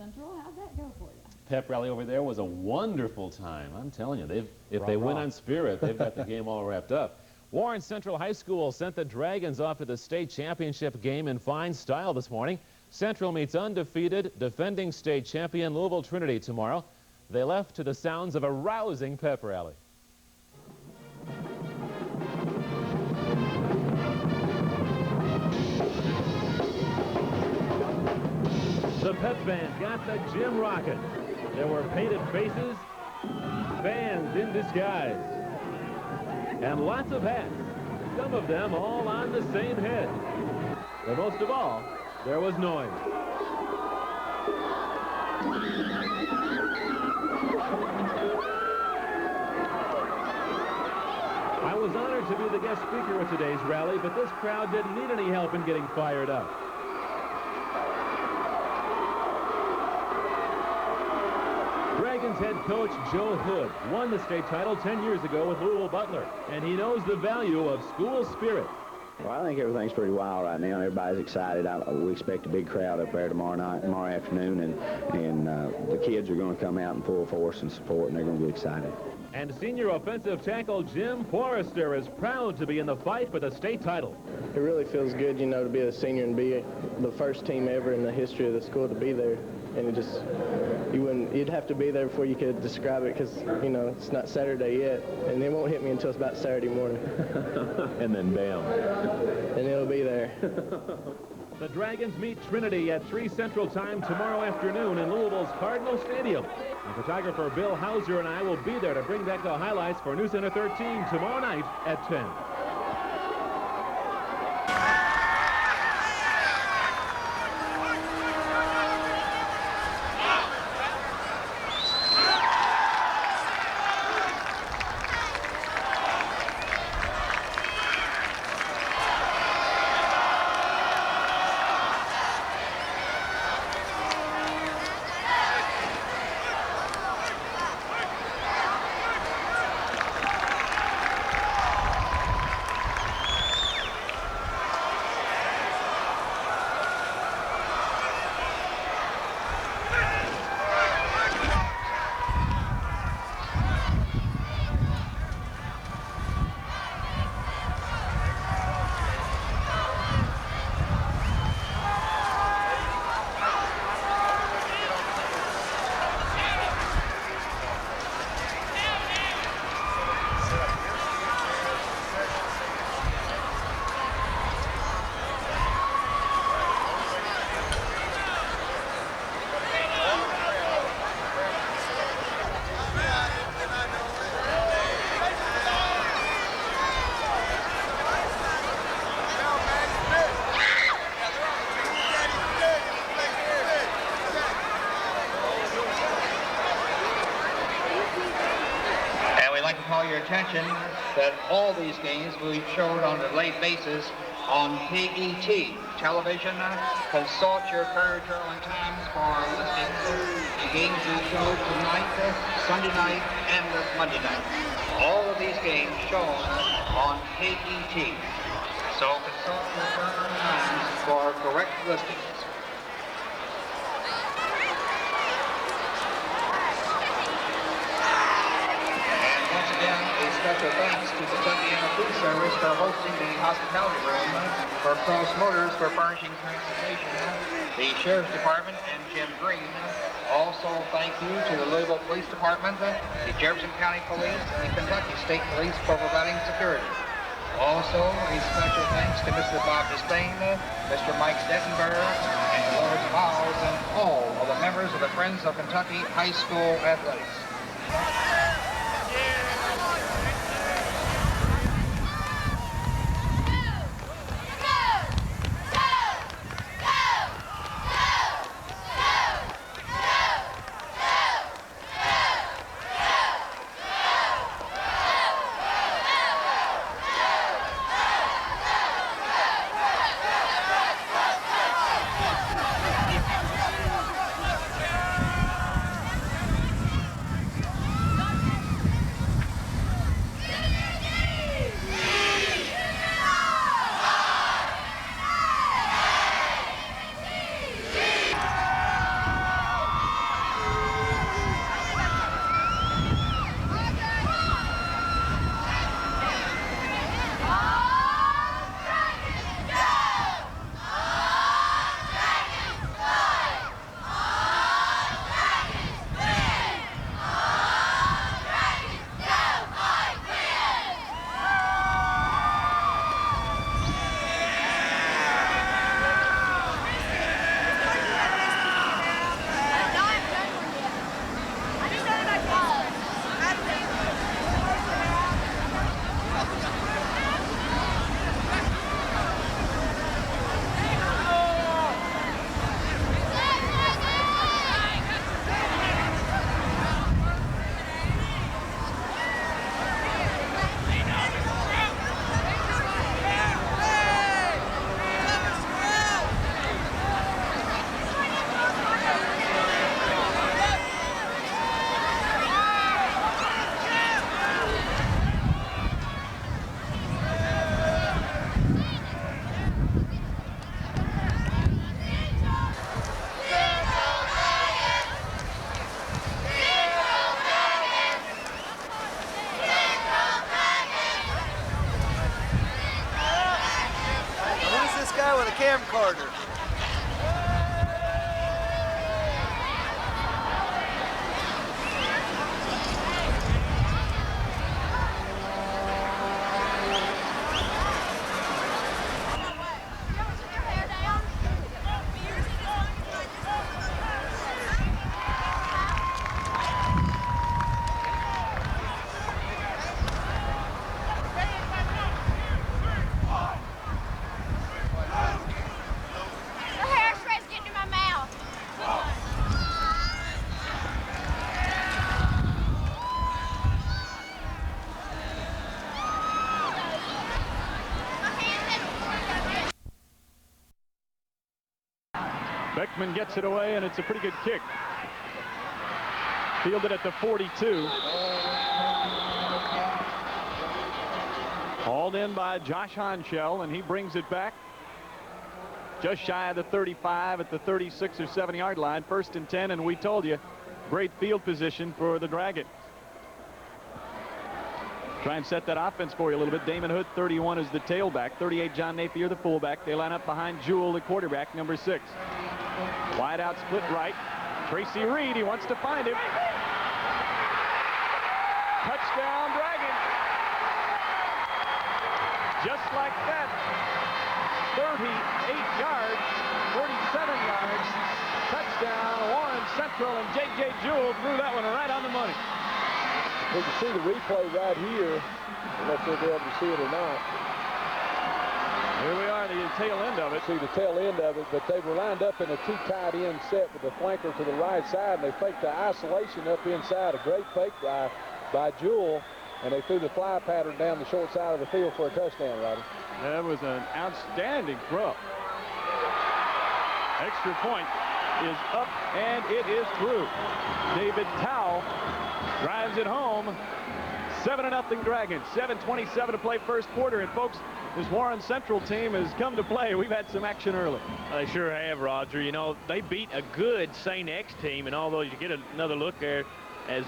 Central. How'd that go for you? Pep rally over there was a wonderful time. I'm telling you, if they win on spirit, they've got the game all wrapped up. Warren Central High School sent the Dragons off to the state championship game in fine style this morning. Central meets undefeated, defending state champion Louisville Trinity tomorrow. They left to the sounds of a rousing pep rally. The pep band got the gym rocking. There were painted faces, fans in disguise, and lots of hats, some of them all on the same head. But most of all, there was noise. I was honored to be the guest speaker at today's rally, but this crowd didn't need any help in getting fired up. Dragons head coach Joe Hood won the state title 10 years ago with Louisville Butler, and he knows the value of school spirit. Well, I think everything's pretty wild right now. Everybody's excited. We expect a big crowd up there tomorrow afternoon, and the kids are going to come out in full force and support, and they're going to be excited. And senior offensive tackle Jim Forrester is proud to be in the fight for the state title. It really feels good, you know, to be a senior and be the first team ever in the history of the school to be there. And it just, you'd have to be there before you could describe it, because, you know, it's not Saturday yet, and it won't hit me until it's about Saturday morning. And then bam. And it'll be there. The Dragons meet Trinity at 3 Central Time tomorrow afternoon in Louisville's Cardinal Stadium. And photographer Bill Hauser and I will be there to bring back the highlights for News Center 13 tomorrow night at 10. Your attention that all these games will be shown on a delayed basis on KET television. Consult your territorial times for listings. The games will be shown tonight, Sunday night, and Monday night. All of these games shown on KET. So consult your territorial times for correct listings. Special thanks to Kentucky Food Service for hosting the hospitality room, for Cross Motors for furnishing transportation, the Sheriff's Department and Jim Green. Also, thank you to the Louisville Police Department, the Jefferson County Police, and the Kentucky State Police for providing security. Also, a special thanks to Mr. Bob Disdain, Mr. Mike Stettenberg, and the Lords of Owls, and all of the members of the Friends of Kentucky High School Athletics. Carter. Beckman gets it away, and it's a pretty good kick. Fielded at the 42. Hauled in by Josh Honchell, and he brings it back just shy of the 35 at the 36 or 7 yard line. 1st and 10, and we told you, great field position for the Dragons. Try and set that offense for you a little bit. Damon Hood, 31, is the tailback. 38, John Napier, the fullback. They line up behind Jewell, the quarterback, number 6. Wide out, split right. Tracy Reed, he wants to find him. Touchdown, Dragons. Just like that. 38 yards, 37 yards. Touchdown, Warren Central, and J.J. Jewell threw that one right on the money. We can see the replay right here. I don't know if we'll be able to see it or not. Here we are, the tail end of it. See the tail end of it, but they were lined up in a 2 tight end set with the flanker to the right side, and they faked the isolation up inside. A great fake by Jewell, and they threw the fly pattern down the short side of the field for a touchdown, Roddy. That was an outstanding throw. Extra point is up, and it is through. David Towle drives it home. 7-0 Dragons. 7:27 to play first quarter. And folks, this Warren Central team has come to play. We've had some action early. They sure have, Roger. You know, they beat a good St. X team, and although you get another look there as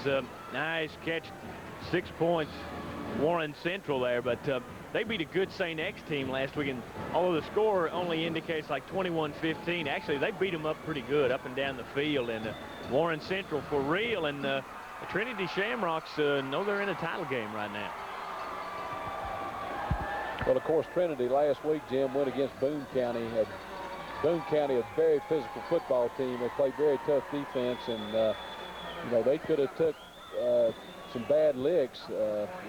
nice catch, 6 points, Warren Central there, but they beat a good St. X team last week, and although the score only indicates like 21-15, actually they beat them up pretty good up and down the field, and Warren Central for real, and the Trinity Shamrocks know they're in a title game right now. Well, of course, Trinity last week, Jim, went against Boone County. Boone County, a very physical football team. They played very tough defense, and you know, they could have took some bad licks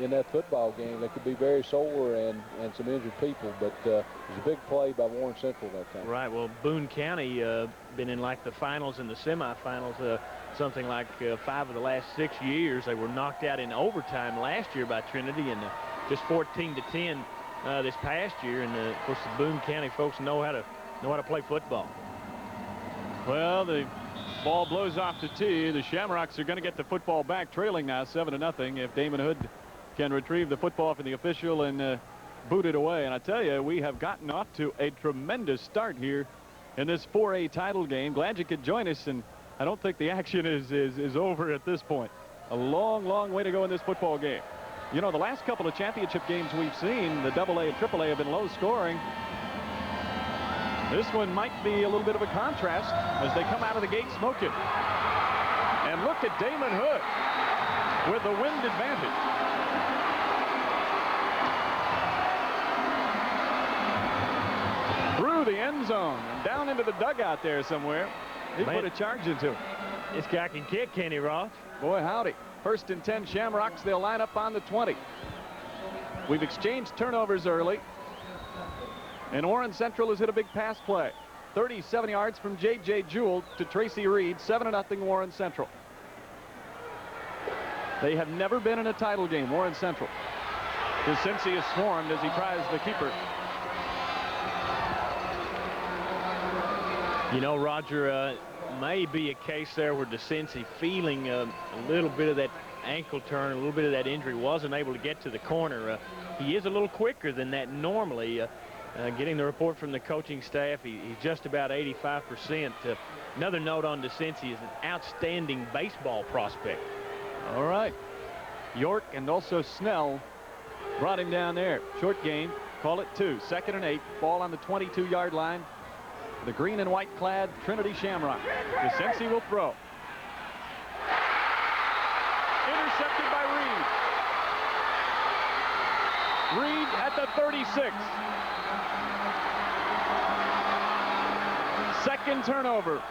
in that football game. They could be very sore and some injured people, but it was a big play by Warren Central that time. Right. Well, Boone County been in like the finals and the semifinals something like 5 of the last 6 years. They were knocked out in overtime last year by Trinity, and just 14-10 this past year. And of course, the Boone County folks know how to play football. Well, the ball blows off the tee. The Shamrocks are going to get the football back, trailing now 7-0. If Damon Hood can retrieve the football from the official and boot it away. And I tell you, we have gotten off to a tremendous start here in this 4A title game. Glad you could join us, and I don't think the action is over at this point. A long, long way to go in this football game. You know, the last couple of championship games we've seen, the AA and AAA have been low scoring. This one might be a little bit of a contrast as they come out of the gate smoking. And look at Damon Hood with the wind advantage. Through the end zone and down into the dugout there somewhere. He put a charge into it. This guy can kick, can he, Ross? Boy, howdy. 1st and 10 Shamrocks. They'll line up on the 20. We've exchanged turnovers early. And Warren Central has hit a big pass play. 37 yards from J.J. Jewell to Tracy Reed. 7-0 Warren Central. They have never been in a title game, Warren Central, since he is swarmed as he tries the keeper. You know, Roger, may be a case there where DeCincy, feeling a little bit of that ankle turn, a little bit of that injury, wasn't able to get to the corner. He is a little quicker than that normally. Getting the report from the coaching staff, he's just about 85%. Another note on DeCincy is an outstanding baseball prospect. All right. York and also Snell brought him down there. Short game. Call it 2. 2nd and 8. Ball on the 22-yard line. the green and white clad Trinity Shamrock. DeCincy will throw. Intercepted by Reed. Reed at the 36. Second turnover.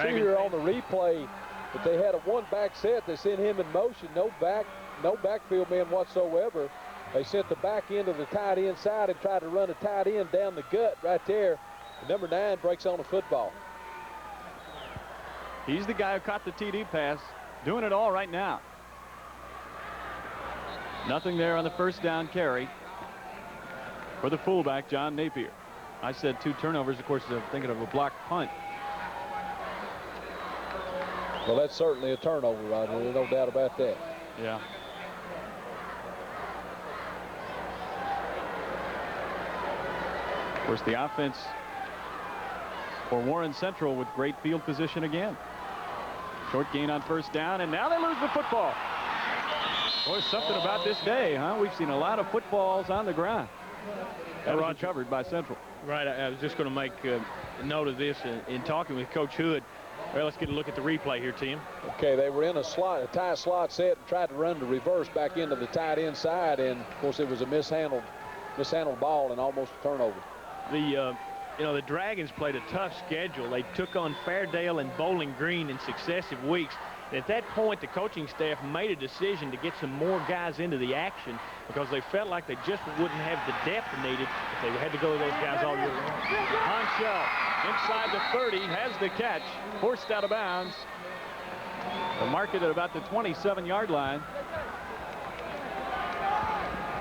See here on the replay that they had a one-back set. They sent him in motion, no backfield man whatsoever. They sent the back end of the tight end side and tried to run a tight end down the gut right there. And number 9 breaks on the football. He's the guy who caught the TD pass, doing it all right now. Nothing there on the first down carry for the fullback, John Napier. I said 2 turnovers. Of course, thinking of a blocked punt. Well, that's certainly a turnover, Roger. There's no doubt about that. Yeah. Of course, the offense for Warren Central with great field position again. Short gain on first down, and now they lose the football. Boy, something about this day, huh? We've seen a lot of footballs on the ground. That was recovered by Central. Right, I was just going to make a note of this in talking with Coach Hood. Well, let's get a look at the replay here, Tim. Okay, they were in a tight slot set and tried to run the reverse back into the tight end side, and of course it was a mishandled ball and almost a turnover. The the Dragons played a tough schedule. They took on Fairdale and Bowling Green in successive weeks. And at that point, the coaching staff made a decision to get some more guys into the action because they felt like they just wouldn't have the depth needed if they had to go to those guys all year long. Honchell inside the 30 has the catch, forced out of bounds. They'll mark it at about the 27-yard line.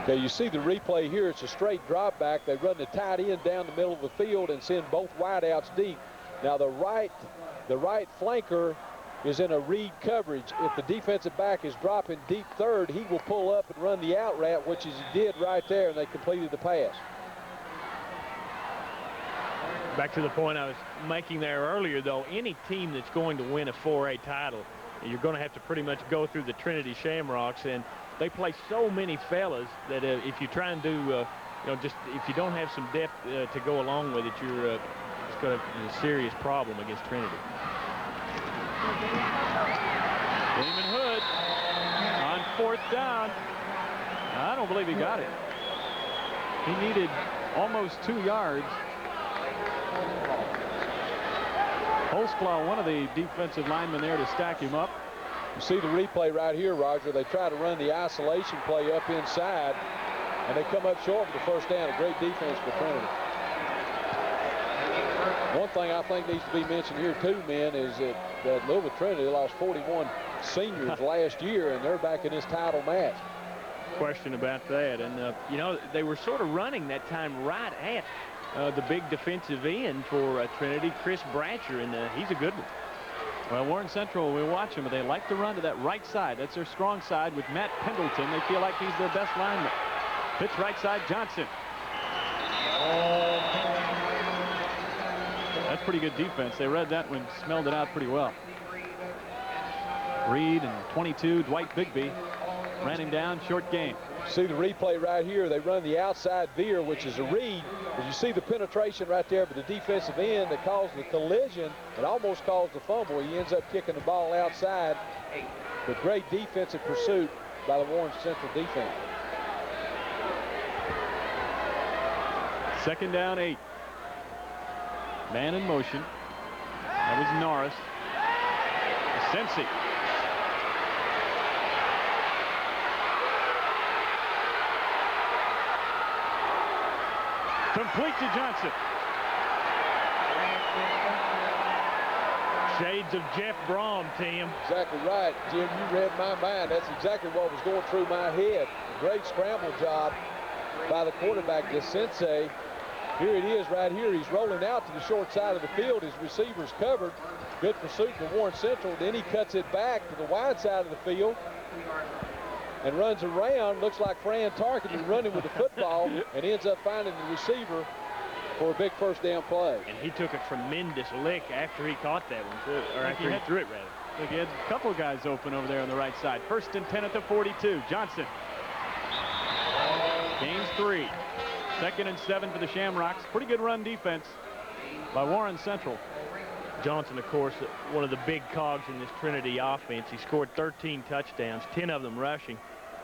Okay, you see the replay here. It's a straight drop back. They run the tight end down the middle of the field and send both wideouts deep. Now the right flanker is in a read coverage. If the defensive back is dropping deep third, he will pull up and run the out route, which is he did right there, and they completed the pass. Back to the point I was making there earlier, though, any team that's going to win a 4A title, you're going to have to pretty much go through the Trinity Shamrocks, and they play so many fellas that if you try and do, just if you don't have some depth to go along with it, you're it's going to be a serious problem against Trinity. Damon Hood on 4th down. I don't believe he got it. He needed almost 2 yards. Holzclaw, one of the defensive linemen there to stack him up. You see the replay right here, Roger. They try to run the isolation play up inside, and they come up short for the first down. A great defense for Trinity. One thing I think needs to be mentioned here too, men, is that Louisville Trinity lost 41 seniors last year, and they're back in this title match. Question about that. And, they were sort of running that time right at the big defensive end for Trinity, Chris Bratcher, and he's a good one. Well, Warren Central, we watch them, but they like to run to that right side. That's their strong side with Matt Pendleton. They feel like he's their best lineman. Pitch right side, Johnson. That's pretty good defense. They read that one, smelled it out pretty well. Reed and 22, Dwight Bigby, ran him down, short gain. See the replay right here. They run the outside veer, which is a read. As you see the penetration right there, but the defensive end that caused the collision, it almost caused the fumble. He ends up kicking the ball outside. But great defensive pursuit by the Warren Central defense. 2nd down, 8. Man in motion. That was Norris. DeCincy. Complete to Johnson. Shades of Jeff Brom, Tim. Exactly right. Jim, you read my mind. That's exactly what was going through my head. A great scramble job by the quarterback, DeCincy. Here it is right here. He's rolling out to the short side of the field. His receiver's covered. Good pursuit for Warren Central. Then he cuts it back to the wide side of the field and runs around. Looks like Fran Tarkett running with the football and ends up finding the receiver for a big first down play. And he took a tremendous lick after he caught that one, too, or after he threw it, rather. Look, he had a couple of guys open over there on the right side. 1st and 10 at the 42. Johnson. Gains 3. 2nd and 7 for the Shamrocks. Pretty good run defense by Warren Central. Johnson, of course, one of the big cogs in this Trinity offense. He scored 13 touchdowns, 10 of them rushing.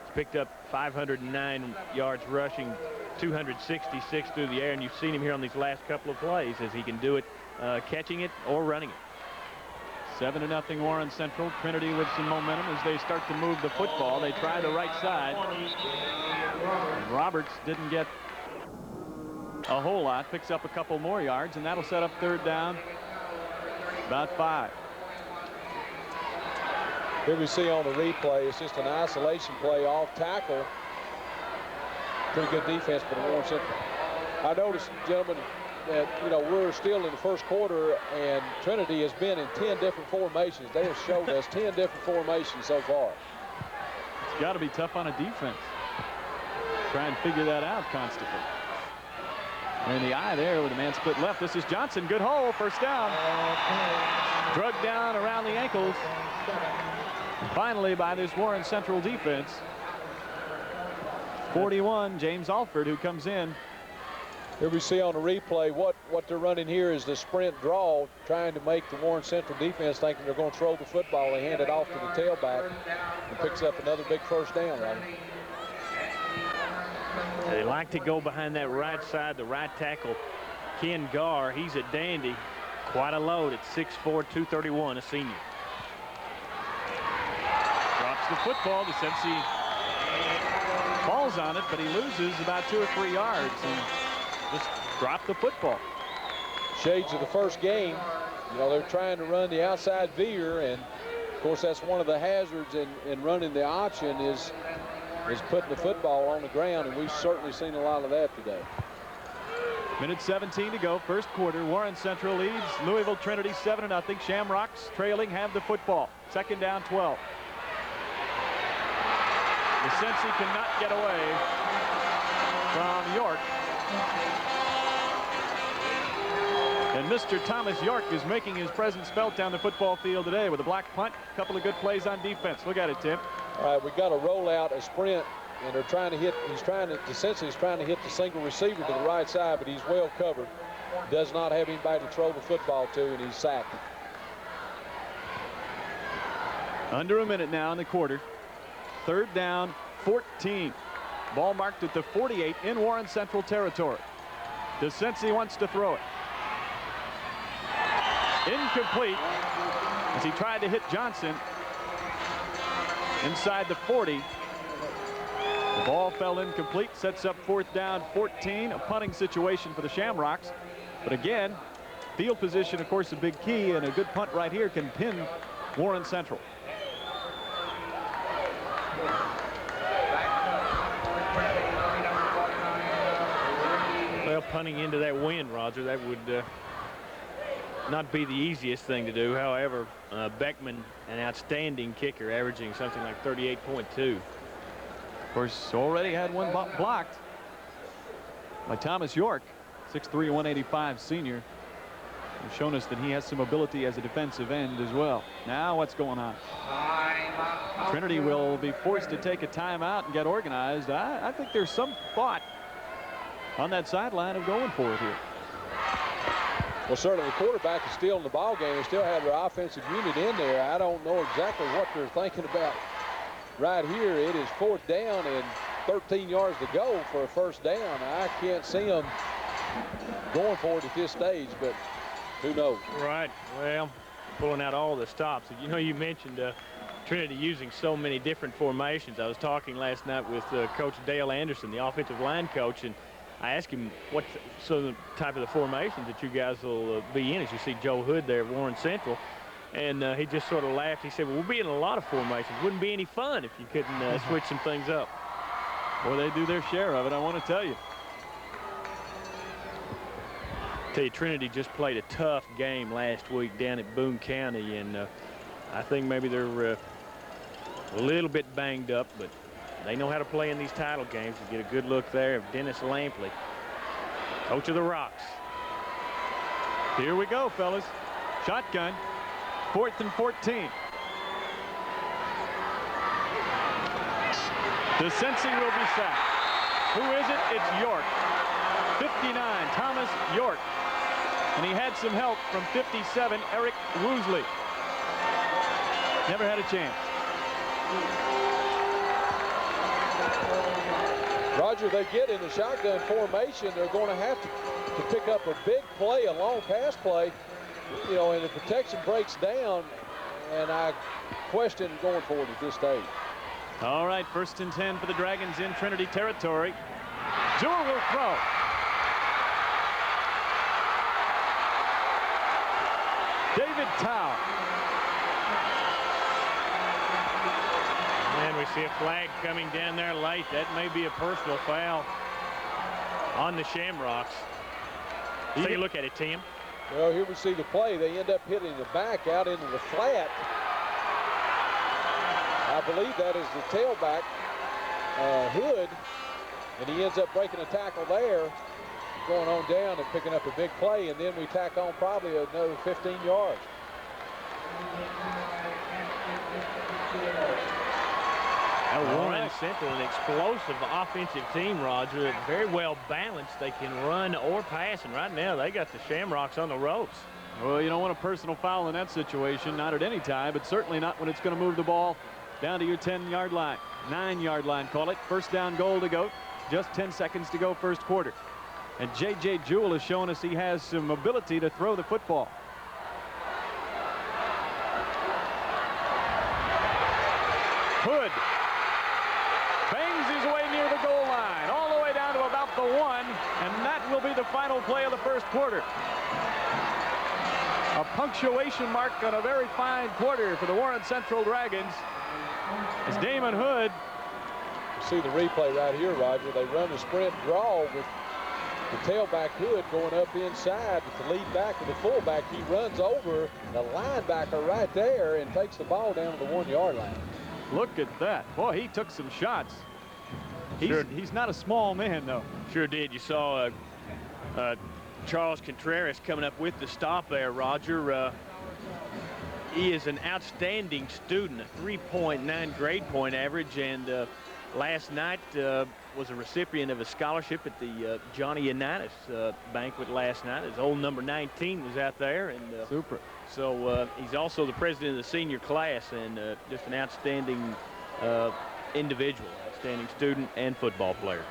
He's picked up 509 yards rushing, 266 through the air, and you've seen him here on these last couple of plays as he can do it catching it or running it. 7-0 Warren Central. Trinity with some momentum as they start to move the football. They try the right side. And Roberts didn't get a whole lot. Picks up a couple more yards, and that'll set up 3rd down. About 5. Here we see on the replay, it's just an isolation play off tackle. Pretty good defense for the Warren Central. I noticed, gentlemen, that, you know, we're still in the first quarter, and Trinity has been in 10 different formations. They have showed us 10 different formations so far. It's got to be tough on a defense. Try and figure that out constantly. In the eye there with a man split left. This is Johnson. Good hole. 1st down. Drugged down around the ankles. Finally by this Warren Central defense. 41, James Alford, who comes in. Here we see on the replay what they're running here is the sprint draw, trying to make the Warren Central defense thinking they're going to throw the football. They hand it off to the tailback and picks up another big 1st down, right? They like to go behind that right side, the right tackle, Ken Garr. He's a dandy. Quite a load at 6'4", 231, a senior. Drops the football. DeCensi falls on it, but he loses about 2 or 3 yards and just dropped the football. Shades of the first game. You know, they're trying to run the outside veer, and of course that's one of the hazards in running the option is putting the football on the ground, and we've certainly seen a lot of that today. Minute 17 to go, 1st quarter. Warren Central leads Louisville Trinity 7-0. Shamrocks trailing, have the football. 2nd down, 12. DeCensi cannot get away from York. And Mr. Thomas York is making his presence felt down the football field today with a block punt. A couple of good plays on defense. Look at it, Tim. All right, we got a rollout, a sprint, and they're trying to hit. DeCensi's trying to hit the single receiver to the right side, but he's well covered. Does not have anybody to throw the football to, and he's sacked. Under a minute now in the quarter. 3rd down, 14. Ball marked at the 48 in Warren Central territory. DeCensi wants to throw it. Incomplete as he tried to hit Johnson inside the 40. The ball fell incomplete, sets up 4th down, 14. A punting situation for the Shamrocks. But again, field position, of course, a big key, and a good punt right here can pin Warren Central. Well, punting into that wind, Roger, that would not be the easiest thing to do. However, Beckman, an outstanding kicker, averaging something like 38.2. Of course, already had one blocked by Thomas York, 6'3", 185 senior. He's shown us that he has some ability as a defensive end as well. Now what's going on? Trinity will be forced to take a timeout and get organized. I think there's some thought on that sideline of going for it here. Well, certainly the quarterback is still in the ball game. They still have their offensive unit in there. I don't know exactly what they're thinking about right here. It is 4th down and 13 yards to go for a 1st down. I can't see them going for it at this stage, but who knows? Right. Well, pulling out all the stops. You know, you mentioned Trinity using so many different formations. I was talking last night with Coach Dale Anderson, the offensive line coach, and I asked him what the type of the formations that you guys will be in as you see Joe Hood there at Warren Central. And he just sort of laughed. He said, well, we'll be in a lot of formations. Wouldn't be any fun if you couldn't switch some things up. Boy, they do their share of it, I want to tell you. Tell you, Trinity just played a tough game last week down at Boone County, and I think maybe they're a little bit banged up, but they know how to play in these title games. You get a good look there of Dennis Lampley, coach of the Rocks. Here we go, fellas. Shotgun, 4th and 14. DeCensi will be sacked. Who is it? It's York. 59, Thomas York. And he had some help from 57, Eric Woosley. Never had a chance. Roger, they get in the shotgun formation. They're going to have to pick up a big play, a long pass play, you know, and the protection breaks down, and I question going forward at this stage. All right, 1st and 10 for the Dragons in Trinity territory. Jewell will throw. David Tao. And we see a flag coming down there late. That may be a personal foul on the Shamrocks. Take a look at it, Tim. Well, here we see the play. They end up hitting the back out into the flat. I believe that is the tailback, Hood, and he ends up breaking a tackle there, going on down and picking up a big play, and then we tack on probably another 15 yards. Warren Central, an explosive offensive team, Roger. Very well balanced. They can run or pass, and right now they got the Shamrocks on the ropes. Well, you don't want a personal foul in that situation, not at any time, but certainly not when it's going to move the ball down to your 10-yard line, 9-yard line, call it. 1st down goal to go. Just 10 seconds to go 1st quarter. And J.J. Jewell has shown us he has some ability to throw the football. Hood bangs his way near the goal line, all the way down to about the 1, and that will be the final play of the 1st quarter. A punctuation mark on a very fine quarter for the Warren Central Dragons. As Damon Hood. You see the replay right here, Roger. They run the sprint draw with the tailback Hood going up inside with the lead back to the fullback. He runs over the linebacker right there and takes the ball down to the 1-yard line. Look at that. Boy, he took some shots. He's not a small man, though. Sure did. You saw Charles Contreras coming up with the stop there, Roger. He is an outstanding student, a 3.9 grade point average, and last night was a recipient of a scholarship at the Johnny Unitas banquet last night. His old number 19 was out there, and super. So he's also the president of the senior class, and just an outstanding individual, outstanding student and football player.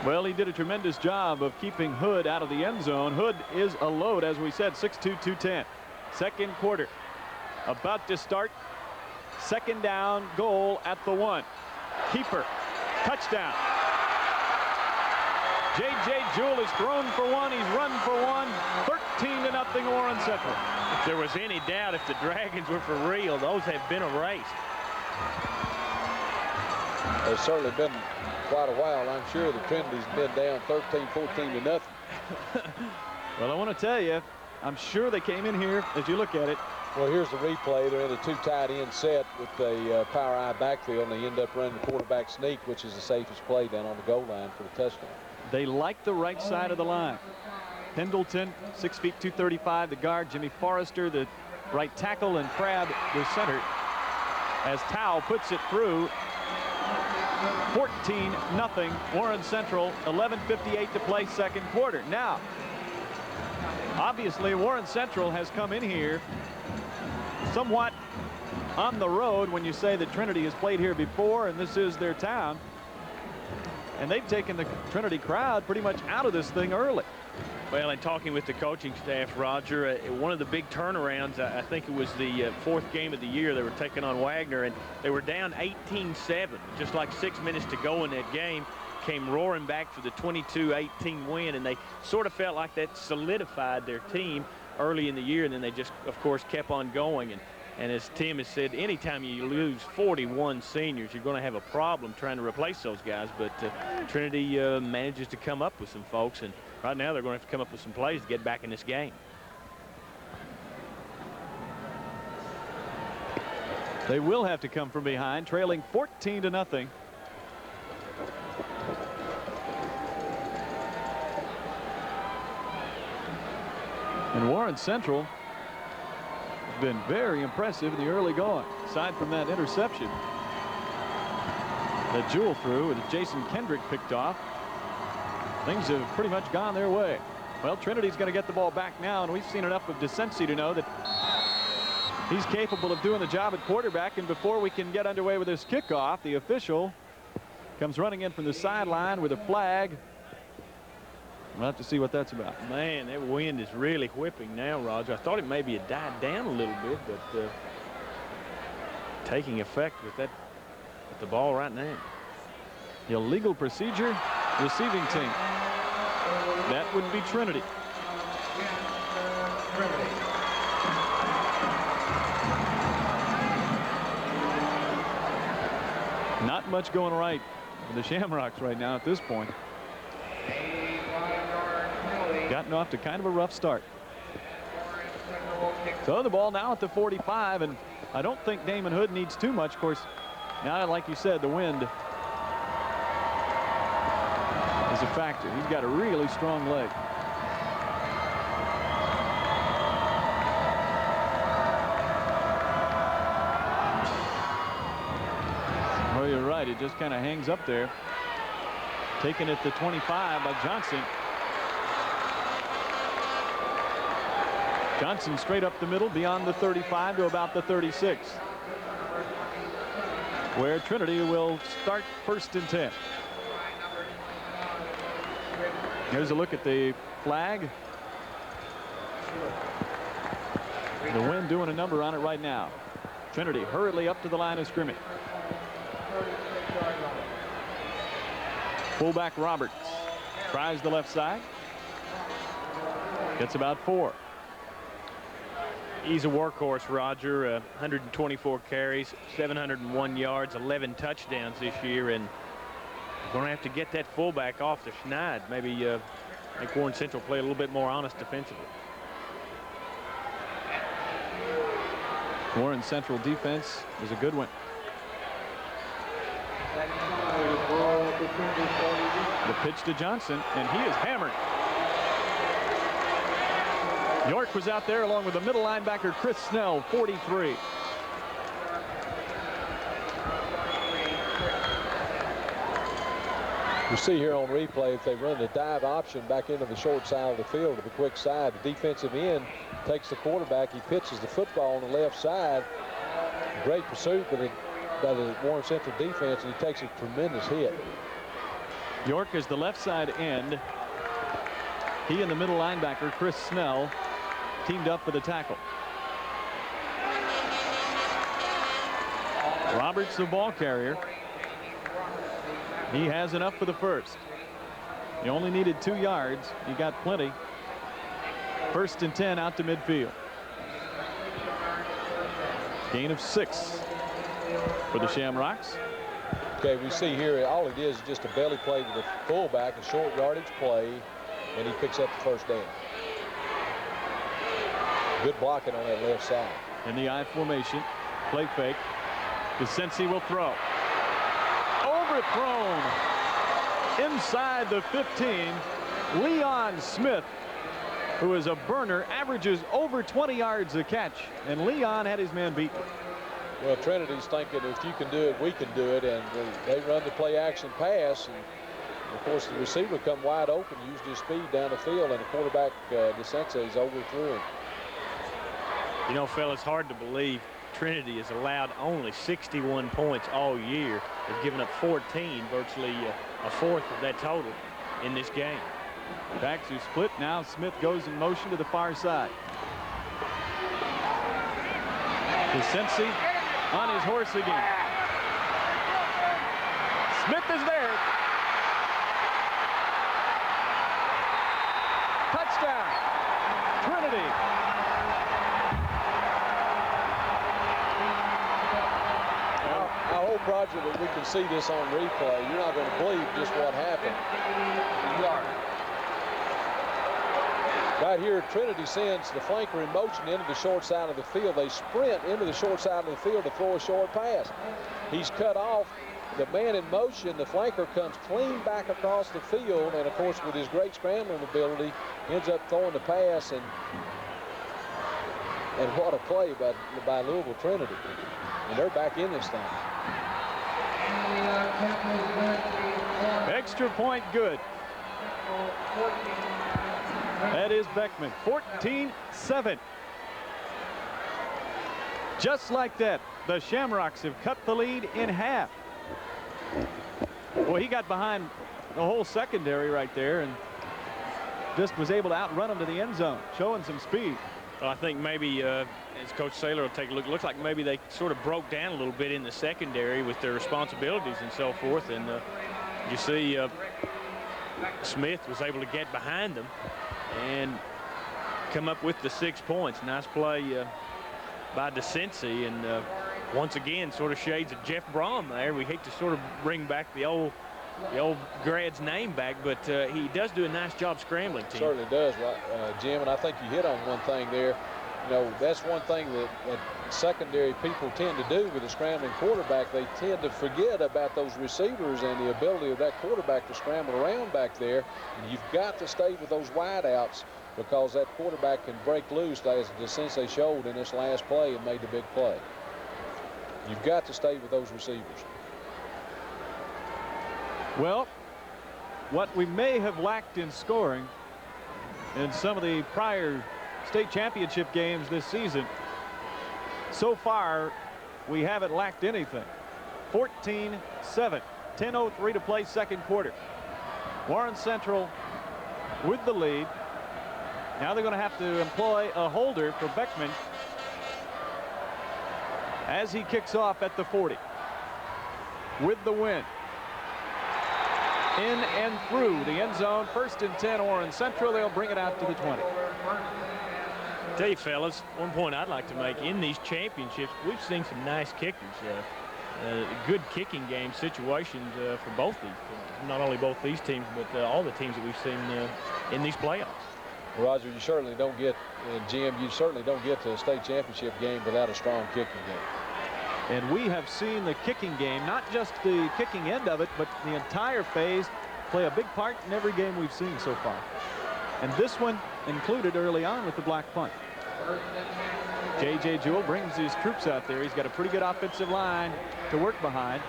Well, he did a tremendous job of keeping Hood out of the end zone. Hood is a load, as we said, 6'2", 210. 2nd quarter about to start. 2nd down, goal at the 1. Keeper, touchdown. J.J. Jewell has thrown for 1. He's run for 1. 13-0 Warren Central. If there was any doubt if the Dragons were for real, those have been erased. It's certainly been quite a while. I'm sure the Trinity's been down 13-14-0. Well, I want to tell you, I'm sure they came in here, as you look at it. Well, here's the replay. They're in a 2 tight end set with a power eye backfield, and they end up running the quarterback sneak, which is the safest play down on the goal line for the touchdown. They like the right side of the line. Pendleton, 6 feet 235, the guard. Jimmy Forrester, the right tackle, and Crabb, the center. As Tao puts it through. 14-0 Warren Central. 11:58 to play 2nd quarter. Now, obviously, Warren Central has come in here somewhat on the road when you say that Trinity has played here before and this is their town. And they've taken the Trinity crowd pretty much out of this thing early. Well, and talking with the coaching staff, Roger, one of the big turnarounds, I think it was the 4th game of the year, they were taking on Wagner, and they were down 18-7, just like 6 minutes to go in that game, came roaring back for the 22-18 win, and they sort of felt like that solidified their team early in the year, and then they just, of course, kept on going. And as Tim has said, anytime you lose 41 seniors, you're going to have a problem trying to replace those guys. But Trinity manages to come up with some folks, and right now they're going to have to come up with some plays to get back in this game. They will have to come from behind, trailing 14-0. And Warren Central has been very impressive in the early going, aside from that interception. The jewel through with Jason Kendrick picked off. Things have pretty much gone their way. Well, Trinity's going to get the ball back now, and we've seen enough of DeCency to know that he's capable of doing the job at quarterback. And before we can get underway with this kickoff, the official comes running in from the sideline with a flag. We'll have to see what that's about. Man, that wind is really whipping now, Roger. I thought it maybe had died down a little bit, but taking effect with the ball right now. Illegal procedure, receiving team. That would be Trinity. Not much going right for the Shamrocks right now at this point. Gotten off to kind of a rough start. So the ball now at the 45, and I don't think Damon Hood needs too much. Of course, now, like you said, the wind is a factor. He's got a really strong leg. Oh, you're right. It just kind of hangs up there. Taken at the 25 by Johnson. Johnson straight up the middle beyond the 35 to about the 36. Where Trinity will start 1st and 10. Here's a look at the flag. The wind doing a number on it right now. Trinity hurriedly up to the line of scrimmage. Fullback Roberts tries the left side. Gets about 4. He's a workhorse, Roger. 124 carries, 701 yards, 11 touchdowns this year, and going to have to get that fullback off the schneid. Maybe make Warren Central play a little bit more honest defensively. Warren Central defense is a good one. The pitch to Johnson, and he is hammered. York was out there along with the middle linebacker Chris Snell, 43. You see here on replay, if they run the dive option back into the short side of the field to the quick side, the defensive end takes the quarterback. He pitches the football on the left side. Great pursuit by the Warren Central defense, and he takes a tremendous hit. York is the left side end. He and the middle linebacker Chris Snell teamed up for the tackle. Roberts, the ball carrier. He has enough for the first. He only needed 2 yards. He got plenty. 1st and 10 out to midfield. Gain of 6 for the Shamrocks. Okay, we see here all it is just a belly play to the fullback, a short yardage play, and he picks up the 1st down. Good blocking on that left side. In the I formation, play fake. DeCency will throw. Overthrown inside the 15. Leon Smith, who is a burner, averages over 20 yards a catch, and Leon had his man beaten. Well, Trinity's thinking if you can do it, we can do it, and they run the play action pass, and of course the receiver come wide open, used his speed down the field, and the quarterback DeCency is overthrew him. You know, fellas, hard to believe Trinity has allowed only 61 points all year. They've given up 14, virtually a fourth of that total in this game. Backs are split. Now Smith goes in motion to the far side. DeCency on his horse again. Smith is there. Touchdown, Trinity. I hope, Roger, that we can see this on replay. You're not going to believe just what happened. Right here, Trinity sends the flanker in motion into the short side of the field. They sprint into the short side of the field to throw a short pass. He's cut off. The man in motion, the flanker, comes clean back across the field, and of course with his great scrambling ability ends up throwing the pass, and what a play by Louisville Trinity. And they're back in this thing. Extra point good. That is Beckman. 14-7. Just like that, the Shamrocks have cut the lead in half. Well, he got behind the whole secondary right there and just was able to outrun him to the end zone, showing some speed. Well, I think maybe, as Coach Saylor will take a look, looks like maybe they sort of broke down a little bit in the secondary with their responsibilities and so forth. And you see Smith was able to get behind them and come up with the 6 points. Nice play by DeCincy, and once again sort of shades of Jeff Brom there. We hate to sort of bring back the old grad's name back, but he does do a nice job scrambling. Certainly does, Jim, and I think you hit on one thing there. You know, that's one thing that secondary people tend to do with a scrambling quarterback. They tend to forget about those receivers and the ability of that quarterback to scramble around back there. And you've got to stay with those wideouts, because that quarterback can break loose, as DeCincy showed in this last play and made the big play. You've got to stay with those receivers. Well, what we may have lacked in scoring in some of the prior state championship games this season, so far we haven't lacked anything. 14-7, 10:03 to play second quarter. Warren Central with the lead. Now they're going to have to employ a holder for Beckman as he kicks off at the 40. With the win. In and through the end zone. 1st and 10, Warren Central. They'll bring it out to the 20. Tell you, fellas, one point I'd like to make: in these championships, we've seen some nice kickers. Good kicking game situations for both these teams. Not only both these teams, but all the teams that we've seen in these playoffs. Roger, you certainly don't get, Jim, you certainly don't get to a state championship game without a strong kicking game. And we have seen the kicking game, not just the kicking end of it, but the entire phase, play a big part in every game we've seen so far. And this one included early on with the block punt. J.J. Jewell brings his troops out there. He's got a pretty good offensive line to work behind.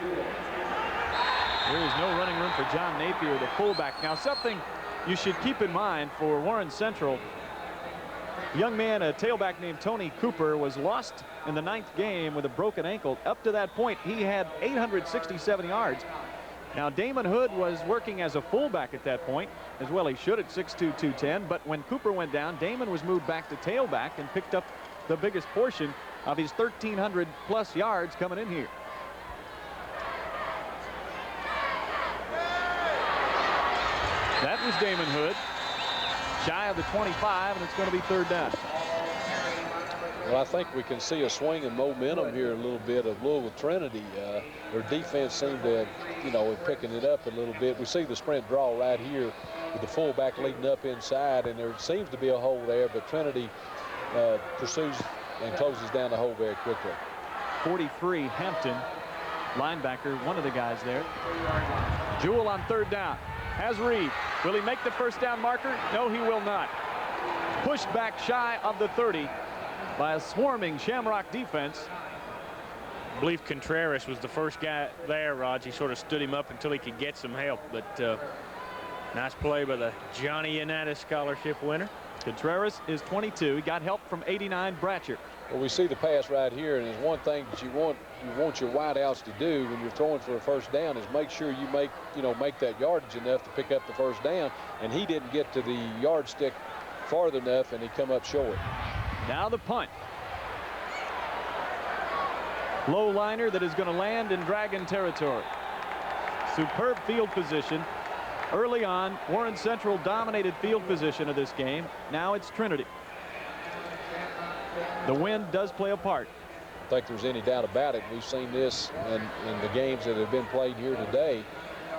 There is no running room for John Napier, the fullback. Now, something you should keep in mind for Warren Central: a young man, a tailback named Tony Cooper, was lost in the 9th game with a broken ankle. Up to that point, he had 867 yards. Now, Damon Hood was working as a fullback at that point, as well he should at 6'2", 210. But when Cooper went down, Damon was moved back to tailback and picked up the biggest portion of his 1,300+ yards coming in here. That was Damon Hood, shy of the 25, and it's going to be 3rd down. Well, I think we can see a swing in momentum here a little bit of Louisville Trinity. Their defense seemed to, picking it up a little bit. We see the sprint draw right here with the fullback leading up inside, and there seems to be a hole there, but Trinity pursues and closes down the hole very quickly. 43, Hampton, linebacker, one of the guys there. Jewell on 3rd down. Has Reed. Will he make the 1st down marker? No, he will not. Pushed back shy of the 30 by a swarming Shamrock defense. I believe Contreras was the first guy there, Raj. He sort of stood him up until he could get some help. But nice play by the Johnny Unitas Scholarship winner. Contreras is 22. He got help from 89, Bratcher. Well, we see the pass right here, and there's one thing that you want your wideouts to do when you're throwing for a 1st down is make sure you make that yardage enough to pick up the 1st down. And he didn't get to the yardstick farther enough, and he come up short. Now the punt. Low liner that is going to land in Dragon territory. Superb field position. Early on, Warren Central dominated field position of this game. Now it's Trinity. The wind does play a part. I don't think there's any doubt about it. We've seen this in the games that have been played here today,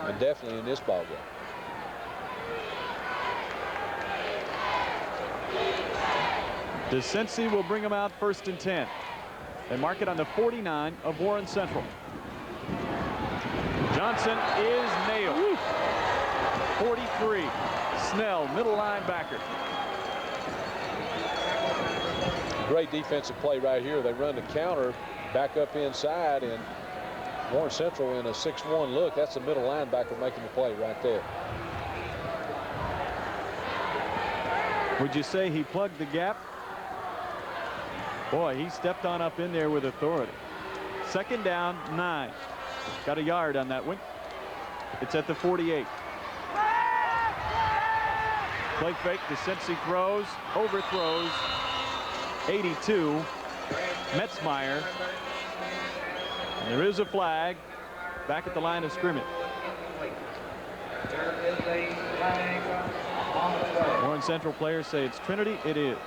and definitely in this ball game. DeCincy will bring him out 1st and 10. They mark it on the 49 of Warren Central. Johnson is nailed. 43, Snell, middle linebacker. Great defensive play right here. They run the counter back up inside, and Warren Central in a 6-1 look. That's the middle linebacker making the play right there. Would you say he plugged the gap? Boy, he stepped on up in there with authority. 2nd down, 9. Got a yard on that one. It's at the 48. Play fake. DeCincy throws, overthrows. 82. Metzmeyer. And there is a flag back at the line of scrimmage. Warren Central players say it's Trinity. It is.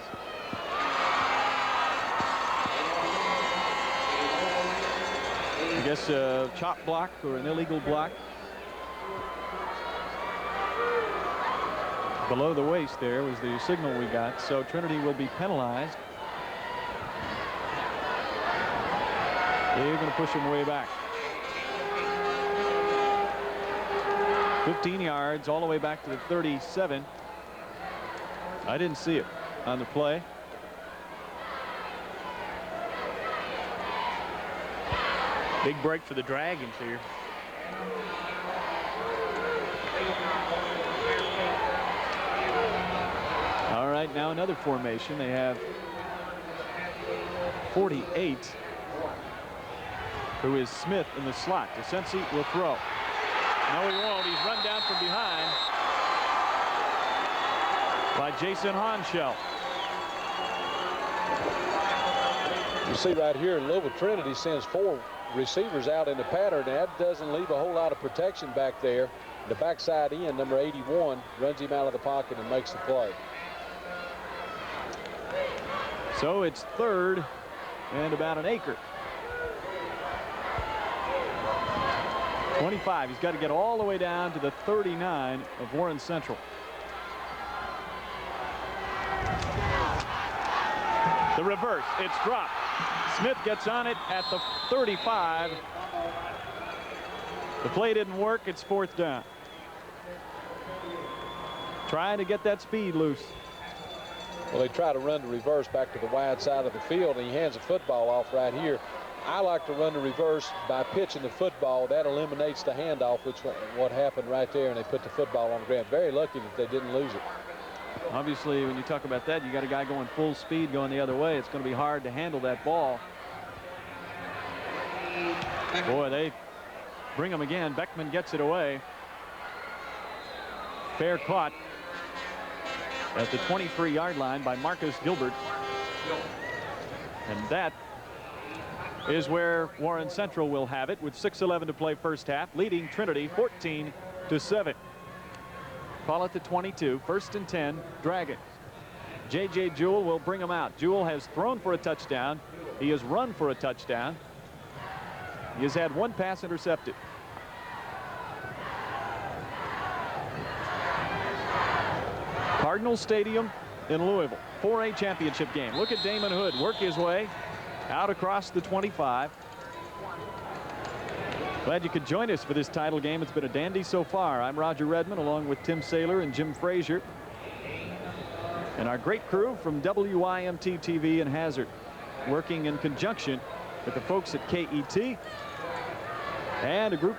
I guess a chop block or an illegal block. Below the waist there was the signal we got. So Trinity will be penalized. They're going to push him way back. 15 yards all the way back to the 37. I didn't see it on the play. Big break for the Dragons here. All right, now another formation. They have 48, who is Smith in the slot. DeCincy will throw. No, he won't. He's run down from behind by Jason Honshell. You see right here, Louisville Trinity sends 4 receivers out in the pattern. That doesn't leave a whole lot of protection back there. The backside end, number 81, runs him out of the pocket and makes the play. So it's 3rd and about an acre. 25. He's got to get all the way down to the 39 of Warren Central. The reverse. It's dropped. Smith gets on it at the 35. The play didn't work. It's 4th down. Trying to get that speed loose. Well, they try to run the reverse back to the wide side of the field, and he hands the football off right here. I like to run the reverse by pitching the football. That eliminates the handoff, which what happened right there, and they put the football on the ground. Very lucky that they didn't lose it. Obviously, when you talk about that, you got a guy going full speed going the other way. It's going to be hard to handle that ball. Boy, they bring him again. Beckman gets it away. Fair caught at the 23-yard line by Marcus Gilbert. And that is where Warren Central will have it with 6:11 to play first half, leading Trinity 14-7. Call it the 22, 1st and 10, Dragons. J.J. Jewell will bring him out. Jewell has thrown for a touchdown. He has run for a touchdown. He has had 1 pass intercepted. Cardinal Stadium in Louisville, 4A championship game. Look at Damon Hood work his way out across the 25. Glad you could join us for this title game. It's been a dandy so far. I'm Roger Redmond along with Tim Saylor and Jim Frazier and our great crew from WIMT TV in Hazard, working in conjunction with the folks at KET and a group,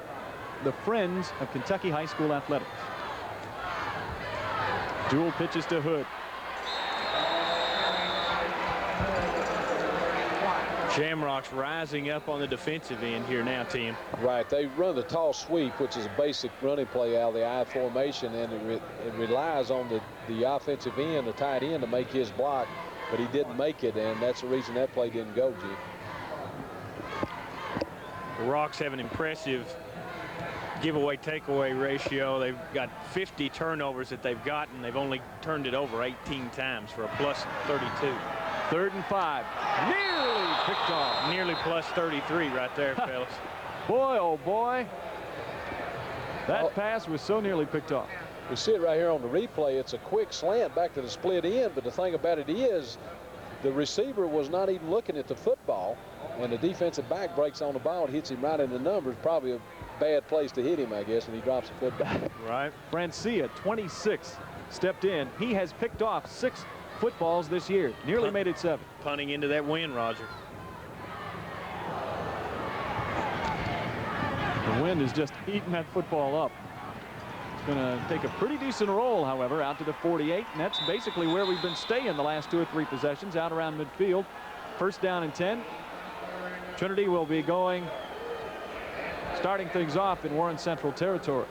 the Friends of Kentucky High School Athletics. Jewell pitches to Hood. Shamrocks rising up on the defensive end here now, Tim. Right, they run the toss sweep, which is a basic running play out of the I formation, and it relies on the offensive end, the tight end, to make his block, but he didn't make it, and that's the reason that play didn't go, Jim. The Rocks have an impressive giveaway takeaway ratio. They've got 50 turnovers that they've gotten. They've only turned it over 18 times for a plus 32. 3rd and 5. Nearly picked off. Nearly plus 33 right there, fellas. Boy, oh boy. That pass was so nearly picked off. We see it right here on the replay. It's a quick slant back to the split end, but the thing about it is the receiver was not even looking at the football, and the defensive back breaks on the ball and hits him right in the numbers. Probably a bad place to hit him, I guess, and he drops the football. Right. Francia, 26, stepped in. He has picked off 6 footballs this year. Nearly made it 7. Punting into that win, Roger. Wind is just eating that football up. It's going to take a pretty decent roll, however, out to the 48, and that's basically where we've been staying the last 2 or 3 possessions, out around midfield. First down and 10. Trinity will be going, starting things off in Warren Central territory.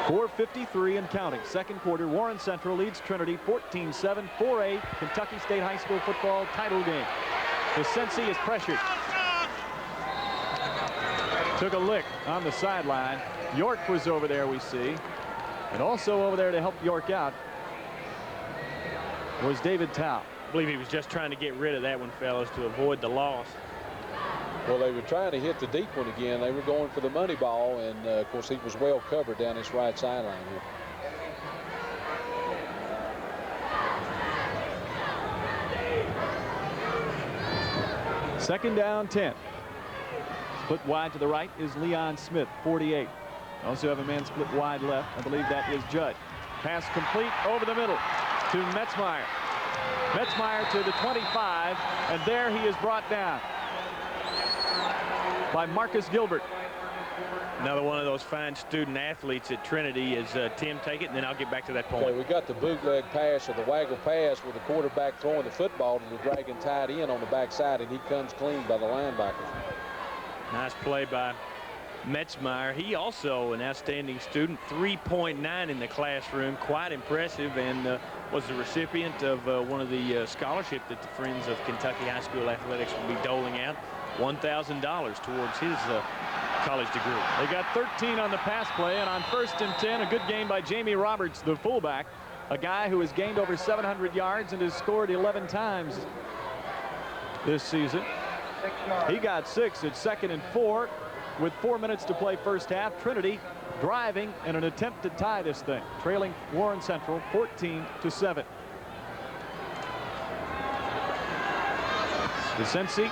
.453 and counting. Second quarter, Warren Central leads Trinity 14-7, 4A Kentucky State High School football title game. Decency is pressured. Took a lick on the sideline. York was over there, we see. And also over there to help York out was David Tao. I believe he was just trying to get rid of that one, fellas, to avoid the loss. Well, they were trying to hit the deep one again. They were going for the money ball, and of course he was well covered down this right sideline here. Second down, 10. Split wide to the right is Leon Smith, 48. Also have a man split wide left. I believe that is Judd. Pass complete over the middle to Metzmeyer. Metzmeyer to the 25, and there he is brought down by Marcus Gilbert. Another one of those fine student athletes at Trinity. Is Tim take it, and then I'll get back to that point. Okay, we got the bootleg pass or the waggle pass with the quarterback throwing the football to the Dragon tight end on the backside, and he comes clean by the linebacker. Nice play by Metzmeyer. He also an outstanding student, 3.9 in the classroom, quite impressive, and was the recipient of one of the scholarship that the Friends of Kentucky High School Athletics will be doling out, $1,000 towards his college degree. They got 13 on the pass play, and on 1st and 10, a good game by Jamie Roberts, the fullback, a guy who has gained over 700 yards and has scored 11 times this season. He got 6 at 2nd and 4 with 4 minutes to play first half. Trinity driving in an attempt to tie this thing, trailing Warren Central 14-7. Decency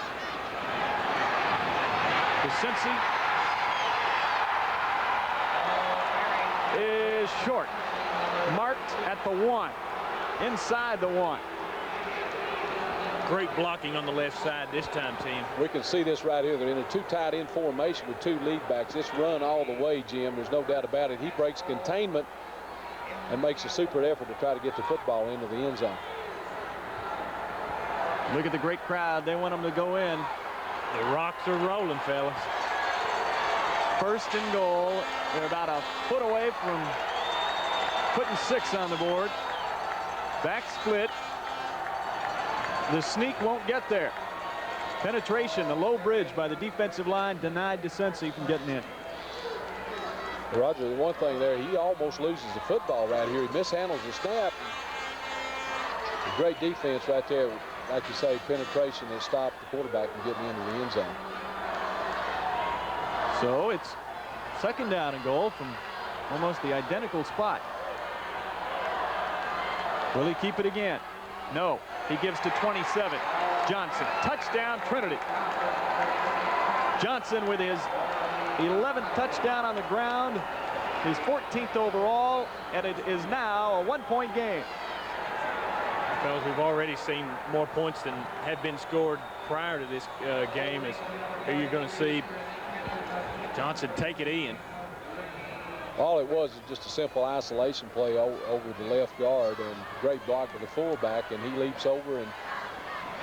is short, marked at the 1, inside the 1. Great blocking on the left side this time, team. We can see this right here. They're in a 2 tight end formation with 2 lead backs. This run all the way, Jim. There's no doubt about it. He breaks containment and makes a super effort to try to get the football into the end zone. Look at the great crowd. They want them to go in. The rocks are rolling, fellas. 1st and goal. They're about a foot away from putting 6 on the board. Back split. The sneak won't get there. Penetration, the low bridge by the defensive line denied Decency from getting in. Roger, the one thing there, he almost loses the football right here. He mishandles the snap. A great defense right there. Like you say, penetration has stopped the quarterback from getting into the end zone. So it's 2nd down and goal from almost the identical spot. Will he keep it again? No. He gives to 27. Johnson. Touchdown, Trinity. Johnson with his 11th touchdown on the ground, his 14th overall, and it is now a 1-point game. Fellas, we've already seen more points than had been scored prior to this game. As here you're going to see Johnson take it in. All it was just a simple isolation play over the left guard, and great block by the fullback, and he leaps over, and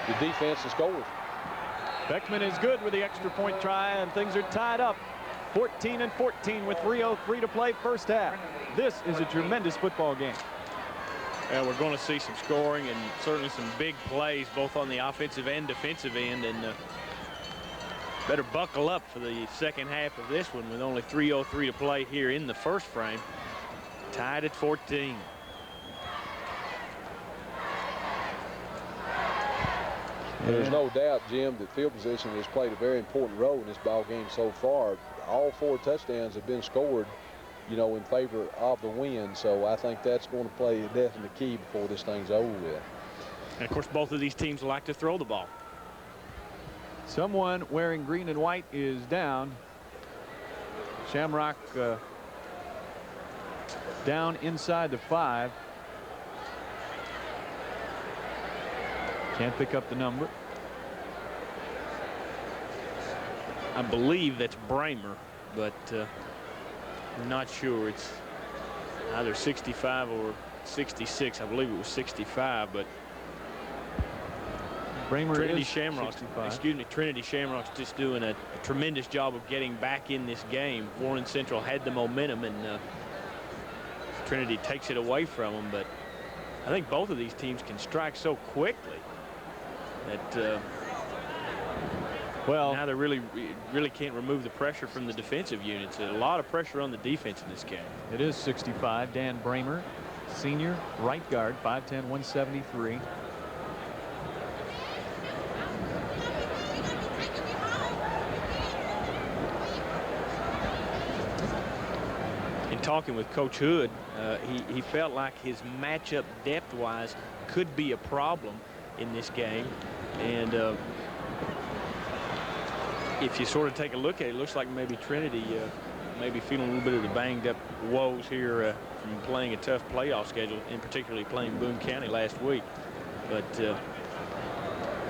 the defense scores. Beckman is good with the extra point try, and things are tied up. 14-14 with 3:03 to play first half. This is a tremendous football game. And we're going to see some scoring and certainly some big plays both on the offensive and defensive end, and better buckle up for the second half of this one with only 3:03 to play here in the first frame. Tied at 14. There's no doubt, Jim, that field position has played a very important role in this ball game so far. All 4 touchdowns have been scored, you know, in favor of the win. So I think that's going to play a definite key before this thing's over with. And of course, both of these teams like to throw the ball. Someone wearing green and white is down. Shamrock down inside the 5. Can't pick up the number. I believe that's Bramer, but I'm not sure. It's either 65 or 66. I believe it was 65, but Bramer Trinity is Shamrocks, 65. excuse me, Trinity Shamrocks just doing a tremendous job of getting back in this game. Warren Central had the momentum, and Trinity takes it away from them. But I think both of these teams can strike so quickly that well, now they really can't remove the pressure from the defensive units. A lot of pressure on the defense in this game. it is 65. Dan Bramer, senior, right guard, 5'10", 173. In talking with Coach Hood, he felt like his matchup depth-wise could be a problem in this game. And if you sort of take a look at it, it looks like maybe Trinity maybe feeling a little bit of the banged up woes here from playing a tough playoff schedule, and particularly playing Boone County last week. But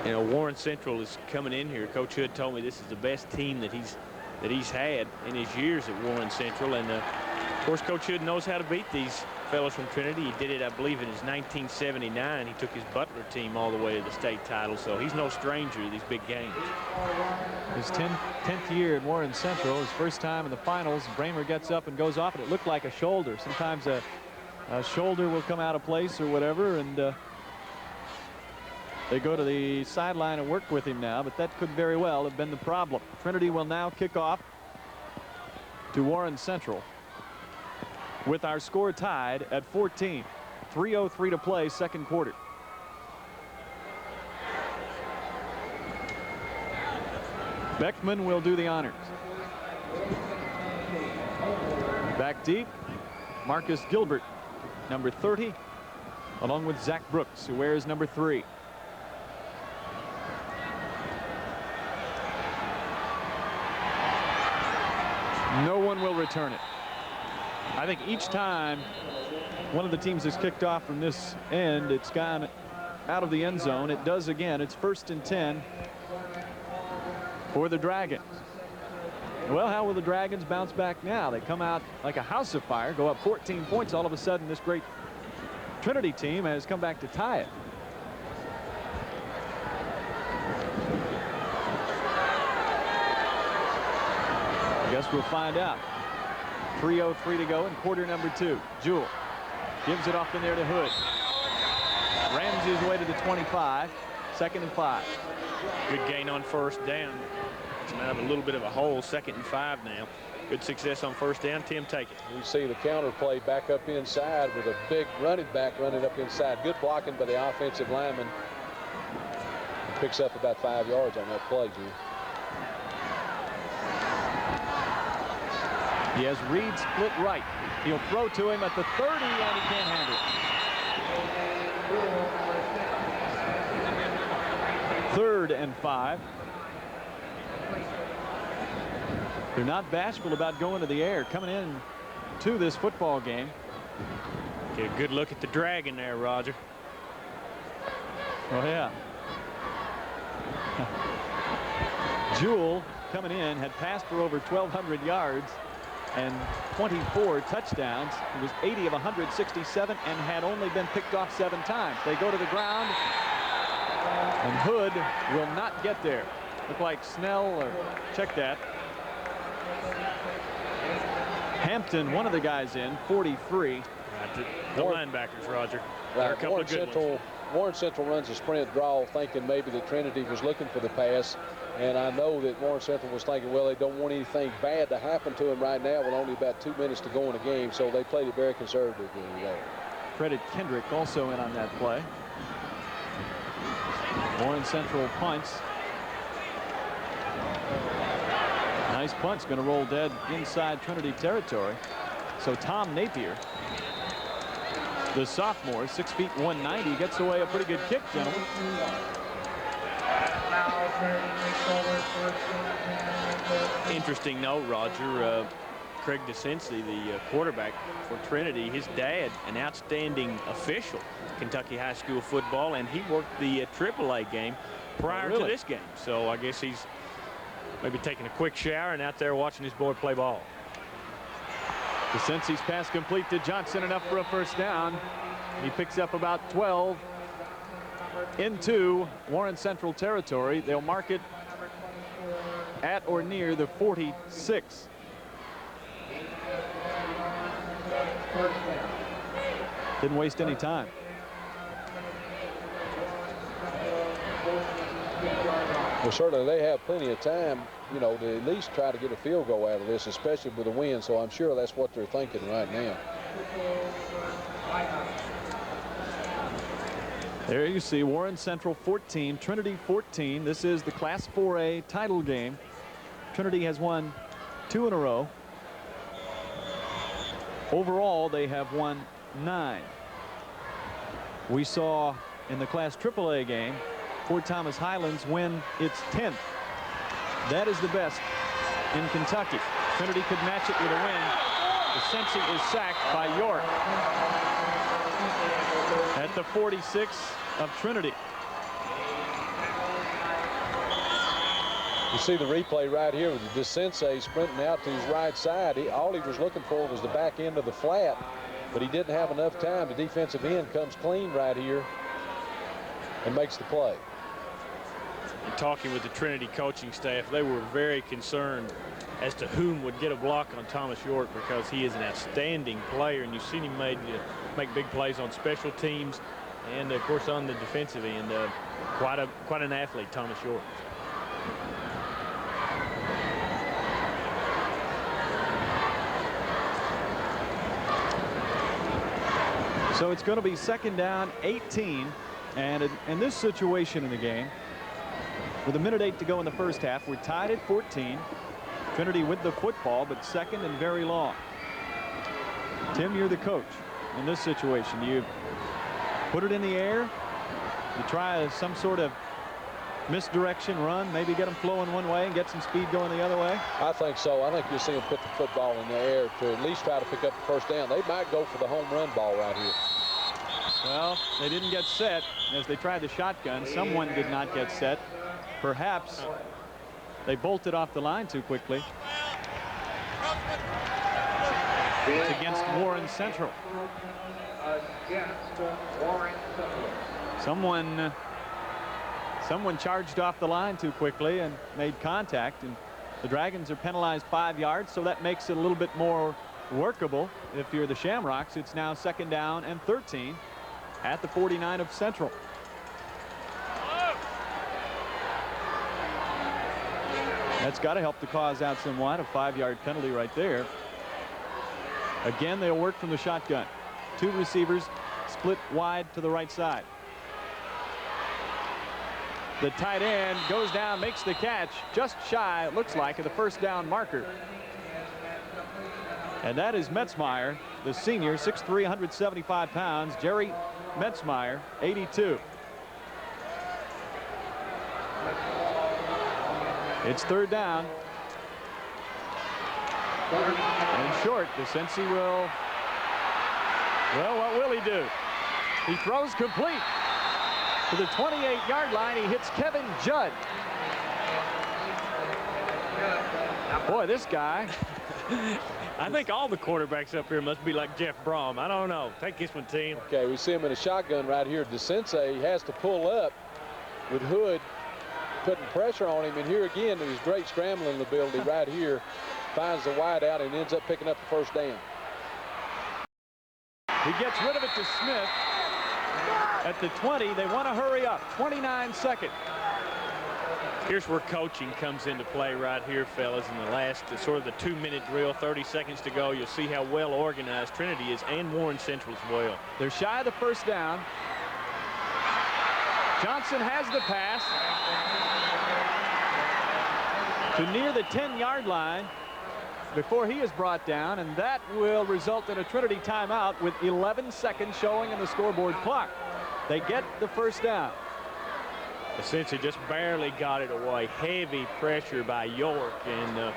you know, Warren Central is coming in here. Coach Hood told me this is the best team that he's had in his years at Warren Central, and of course Coach Hood knows how to beat these fellows from Trinity. He did it, I believe, in his 1979. He took his Butler team all the way to the state title, so he's no stranger to these big games. His 10th year at Warren Central, his first time in the finals. Bramer gets up and goes off, and it looked like a shoulder. Sometimes a shoulder will come out of place or whatever, and they go to the sideline and work with him now, but that could very well have been the problem. Trinity will now kick off to Warren Central with our score tied at 14. 3:03 to play, second quarter. Beckman will do the honors. Back deep, Marcus Gilbert, number 30, along with Zach Brooks, who wears number 3. No one will return it. I think each time one of the teams has kicked off from this end, it's gone out of the end zone. It does again. It's 1st and 10 for the Dragons. Well, how will the Dragons bounce back now? They come out like a house of fire, go up 14 points. All of a sudden, this great Trinity team has come back to tie it. I guess we'll find out. 3:03 to go in quarter number 2. Jewell gives it off in there to Hood. Rams his way to the 25. 2nd and 5. Good gain on first down. It's out of a little bit of a hole. 2nd and 5 now. Good success on first down. Tim, take it. You see the counter play back up inside with a big running back running up inside. Good blocking by the offensive lineman. Picks up about 5 yards on that play, Jim. He has Reed split right. He'll throw to him at the 30, and he can't handle it. 3rd and 5. They're not bashful about going to the air, coming in to this football game. Get a good look at the Dragon there, Roger. Oh, yeah. Jewell coming in had passed for over 1,200 yards and 24 touchdowns. He was 80 of 167 and had only been picked off 7 times. They go to the ground, and Hood will not get there. Look like Snell, or check that. Hampton, one of the guys in, 43. The linebackers, Roger. Right. A couple of good ones. Warren Central runs a sprint draw, thinking maybe that Trinity was looking for the pass. And I know that Warren Central was thinking, well, they don't want anything bad to happen to him right now with only about 2 minutes to go in the game. So they played it very conservatively there. Credit Kendrick also in on that play. Warren Central punts. Nice punt's going to roll dead inside Trinity territory. So Tom Napier, the sophomore, 6 feet 190, gets away a pretty good kick, gentlemen. Interesting note, Roger. Craig DeCincy, the quarterback for Trinity, his dad, an outstanding official in Kentucky high school football, and he worked the AAA game prior to this game. So I guess he's maybe taking a quick shower and out there watching his boy play ball. DeCincy's pass complete to Johnson, enough for a first down. He picks up about 12 into Warren Central territory. They'll mark it at or near the 46. Didn't waste any time. Well, certainly they have plenty of time, you know, to at least try to get a field goal out of this, especially with a win. So I'm sure that's what they're thinking right now. There you see Warren Central 14, Trinity 14. This is the Class 4A title game. Trinity has won 2 in a row. Overall, they have won 9. We saw in the Class AAA game, Fort Thomas Highlands win its 10th. That is the best in Kentucky. Trinity could match it with a win. DeCincy is sacked by York at the 46 of Trinity. You see the replay right here with DeCincy sprinting out to his right side. All he was looking for was the back end of the flat, but he didn't have enough time. The defensive end comes clean right here and makes the play. And talking with the Trinity coaching staff, they were very concerned as to whom would get a block on Thomas York, because he is an outstanding player, and you've seen him make big plays on special teams and, of course, on the defensive end. Quite an athlete, Thomas York. So it's going to be 2nd down, 18, and in this situation in the game, with 1:08 to go in the first half, we're tied at 14. Trinity with the football, but 2nd and very long. Tim, you're the coach in this situation. You put it in the air, you try some sort of misdirection run, maybe get them flowing one way and get some speed going the other way. I think so. I think you'll see them put the football in the air to at least try to pick up the first down. They might go for the home run ball right here. Well, they didn't get set as they tried the shotgun. Someone did not get set. Perhaps they bolted off the line too quickly. It's against Warren Central. Someone charged off the line too quickly and made contact, and the Dragons are penalized 5 yards, so that makes it a little bit more workable. If you're the Shamrocks, it's now 2nd down and 13 at the 49 of Central. That's got to help the cause out somewhat. A 5-yard penalty right there. Again, they'll work from the shotgun. 2 receivers split wide to the right side. The tight end goes down, makes the catch, just shy, it looks like, of the first down marker. And that is Metzmeyer, the senior, 6'3", 175 pounds. Jerry Metzmeyer, 82. It's 3rd down. And short, DeCincy will, well, what will he do? He throws complete to the 28-yard line. He hits Kevin Judd. Boy, this guy. I think all the quarterbacks up here must be like Jeff Brom. I don't know. Take this one, team. Okay, we see him in a shotgun right here. DeCincy has to pull up with Hood putting pressure on him. And here again, there's great scrambling ability right here. Finds the wide out and ends up picking up the first down. He gets rid of it to Smith at the 20. They want to hurry up. 29 seconds. Here's where coaching comes into play right here, fellas. In the last sort of the 2-minute drill, 30 seconds to go, you'll see how well organized Trinity is, and Warren Central as well. They're shy of the first down. Johnson has the pass to near the 10-yard line before he is brought down, and that will result in a Trinity timeout with 11 seconds showing in the scoreboard clock. They get the first down. Essentially just barely got it away. Heavy pressure by York, and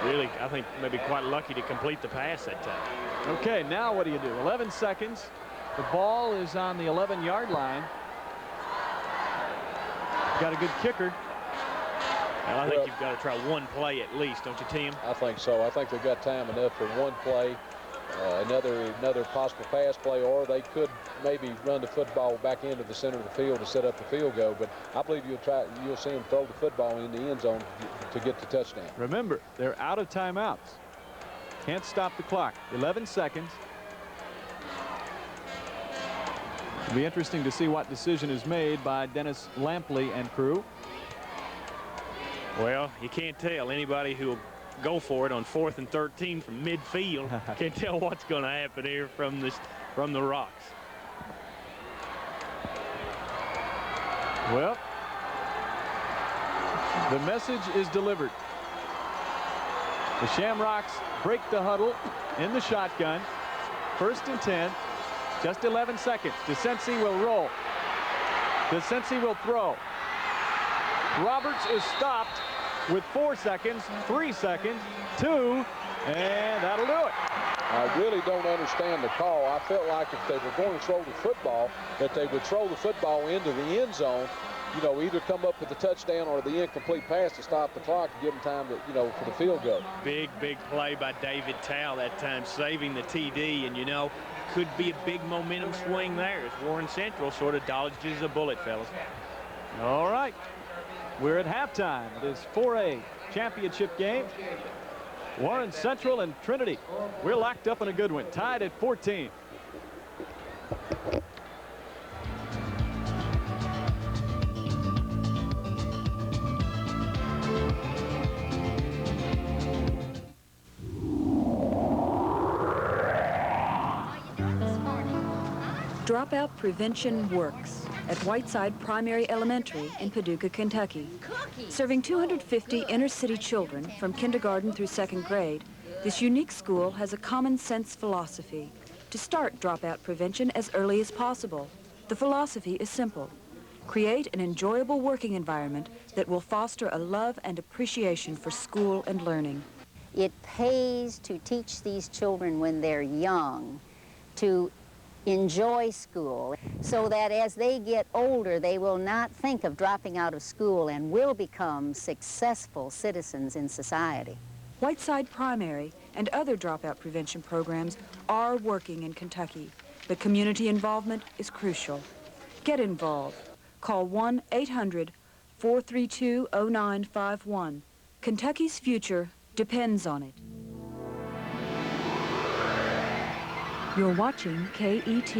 really, I think, maybe quite lucky to complete the pass that time. Okay, now what do you do? 11 seconds. The ball is on the 11-yard line. Got a good kicker. Well, I think you've got to try one play at least, don't you, Tim? I think so. I think they've got time enough for one play, another possible pass play, or they could maybe run the football back into the center of the field to set up the field goal. But I believe you'll see them throw the football in the end zone to get the touchdown. Remember, they're out of timeouts. Can't stop the clock. 11 seconds. It'll be interesting to see what decision is made by Dennis Lampley and crew. Well, you can't tell. Anybody who'll go for it on 4th and 13 from midfield can't tell what's going to happen here from the rocks. Well, the message is delivered. The Shamrocks break the huddle in the shotgun. 1st and 10. Just 11 seconds. DeCency will roll. DeCency will throw. Roberts is stopped with 4 seconds, 3 seconds, 2, and that'll do it. I really don't understand the call. I felt like if they were going to throw the football, that they would throw the football into the end zone, you know, either come up with the touchdown or the incomplete pass to stop the clock and give them time to, you know, for the field goal. Big play by David Towle that time, saving the TD, and, you know, could be a big momentum swing there as Warren Central sort of dodges a bullet, fellas. All right. We're at halftime. It is 4A championship game. Warren Central and Trinity. We're locked up in a good one. Tied at 14. Dropout prevention works at Whiteside Primary Elementary in Paducah, Kentucky. Serving 250 inner-city children from kindergarten through 2nd grade, this unique school has a common-sense philosophy to start dropout prevention as early as possible. The philosophy is simple. Create an enjoyable working environment that will foster a love and appreciation for school and learning. It pays to teach these children when they're young to enjoy school, so that as they get older, they will not think of dropping out of school and will become successful citizens in society. Whiteside Primary and other dropout prevention programs are working in Kentucky, but community involvement is crucial. Get involved. Call 1-800-432-0951. Kentucky's future depends on it. You're watching KET,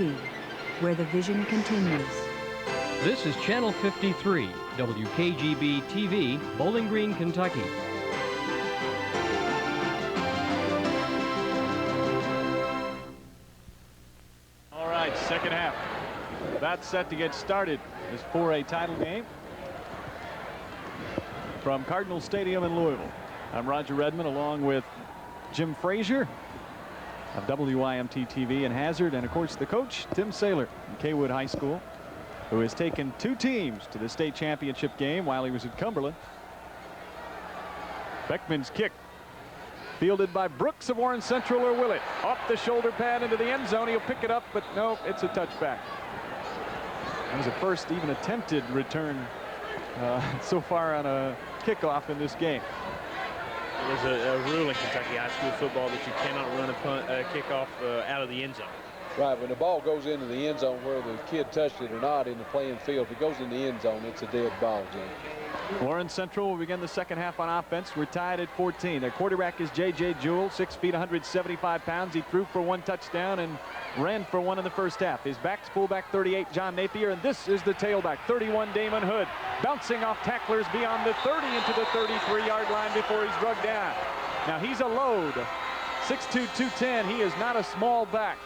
where the vision continues. This is Channel 53, WKGB-TV, Bowling Green, Kentucky. All right, second half. That's set to get started. This 4A title game from Cardinal Stadium in Louisville. I'm Roger Redmond, along with Jim Frazier of WIMT TV in Hazard, and of course the coach, Tim Saylor from Kaywood High School, who has taken 2 teams to the state championship game while he was at Cumberland. Beckman's kick, fielded by Brooks of Warren Central, or will it? Off the shoulder pad into the end zone. He'll pick it up, but no, it's a touchback. That was the first even attempted return so far on a kickoff in this game. There's a rule in Kentucky high school football that you cannot run a kickoff out of the end zone. Right, when the ball goes into the end zone, where the kid touched it or not in the playing field, if it goes in the end zone, it's a dead ball, Jim. Warren Central will begin the second half on offense. We're tied at 14. Their quarterback is J.J. Jewell, 6 feet, 175 pounds. He threw for 1 touchdown and ran for 1 in the first half. His back's fullback 38, John Napier, and this is the tailback, 31, Damon Hood, bouncing off tacklers beyond the 30 into the 33-yard line before he's drugged down. Now he's a load, 6'2", 210. He is not a small back.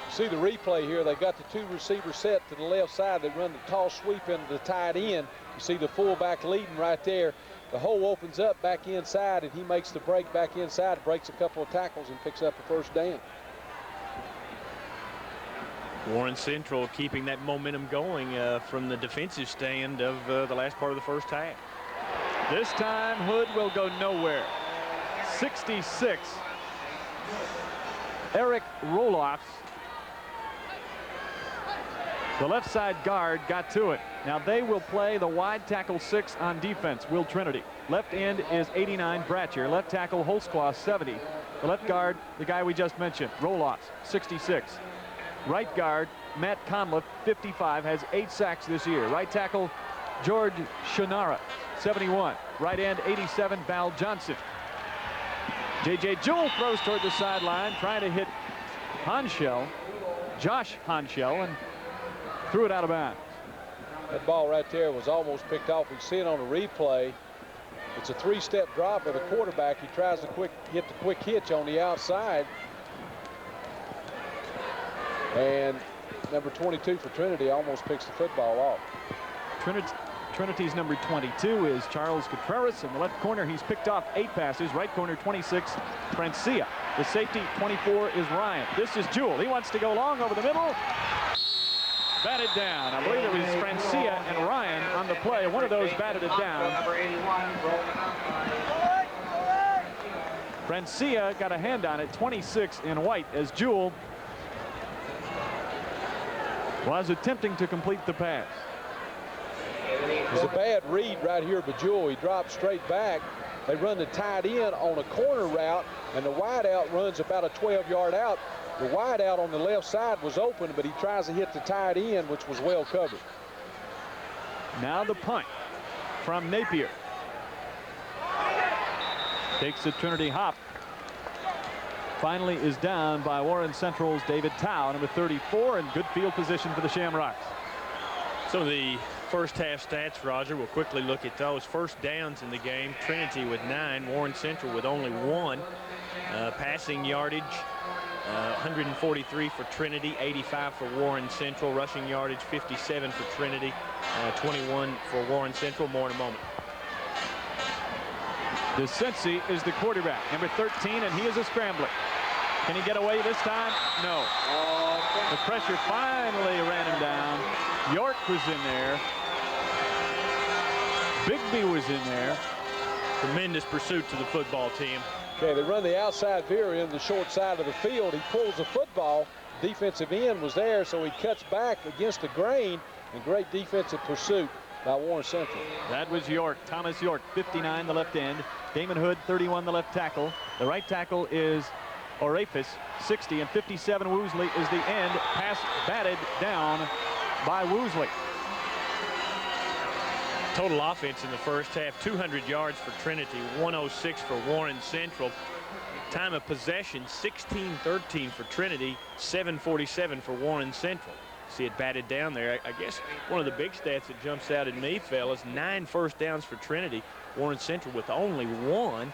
See the replay here. They got the 2 receivers set to the left side. They run the toss sweep into the tight end. You see the fullback leading right there. The hole opens up back inside, and he makes the break back inside, breaks a couple of tackles, and picks up a first down. Warren Central keeping that momentum going from the defensive stand of the last part of the first half. This time Hood will go nowhere. 66. Eric Roloffs, the left side guard, got to it. Now they will play the wide tackle 6 on defense, Will Trinity. Left end is 89, Bratcher. Left tackle, Holzclaw, 70. The left guard, the guy we just mentioned, Roloffs, 66. Right guard, Matt Conliffe, 55, has 8 sacks this year. Right tackle, George Shonara, 71. Right end, 87, Val Johnson. J.J. Jewell throws toward the sideline, trying to hit Honchell, Josh Honchell, and threw it out of bounds. That ball right there was almost picked off. We see it on a replay. It's a 3-step drop of the quarterback. He tries to hit the quick hitch on the outside. And number 22 for Trinity almost picks the football off. Trinity's number 22 is Charles Contreras. In the left corner, he's picked off 8 passes. Right corner, 26, Francia. The safety, 24, is Ryan. This is Jewell. He wants to go long over the middle. Batted down. I believe it was Francia and Ryan on the play. One of those batted it down. Francia got a hand on it, 26 in white, as Jewell was attempting to complete the pass. It was a bad read right here by Jewell. He dropped straight back. They run the tight end on a corner route, and the wide out runs about a 12-yard out. The wide out on the left side was open, but he tries to hit the tight end, which was well covered. Now the punt from Napier. Takes the Trinity hop. Finally is down by Warren Central's David Tao, number 34, in good field position for the Shamrocks. Some of the first half stats, Roger, we'll quickly look at those. First downs in the game, Trinity with 9, Warren Central with only 1. Passing yardage, 143 for Trinity, 85 for Warren Central. Rushing yardage, 57 for Trinity, 21 for Warren Central. More in a moment. DeCincy is the quarterback, number 13, and he is a scrambler. Can he get away this time? No. The pressure finally ran him down. York was in there. Bigby was in there. Tremendous pursuit to the football team. Okay, they run the outside veer in the short side of the field. He pulls the football. Defensive end was there, so he cuts back against the grain, and great defensive pursuit by Warren Central. That was York, Thomas York, 59, the left end. Damon Hood, 31, the left tackle. The right tackle is Orafis, 60, and 57, Woosley is the end. Pass batted down by Woosley. Total offense in the first half, 200 yards for Trinity, 106 for Warren Central. Time of possession, 16-13 for Trinity, 7:47 for Warren Central. See it batted down there. I guess one of the big stats that jumps out at me, fellas, 9 first downs for Trinity. Warren Central with only 1. And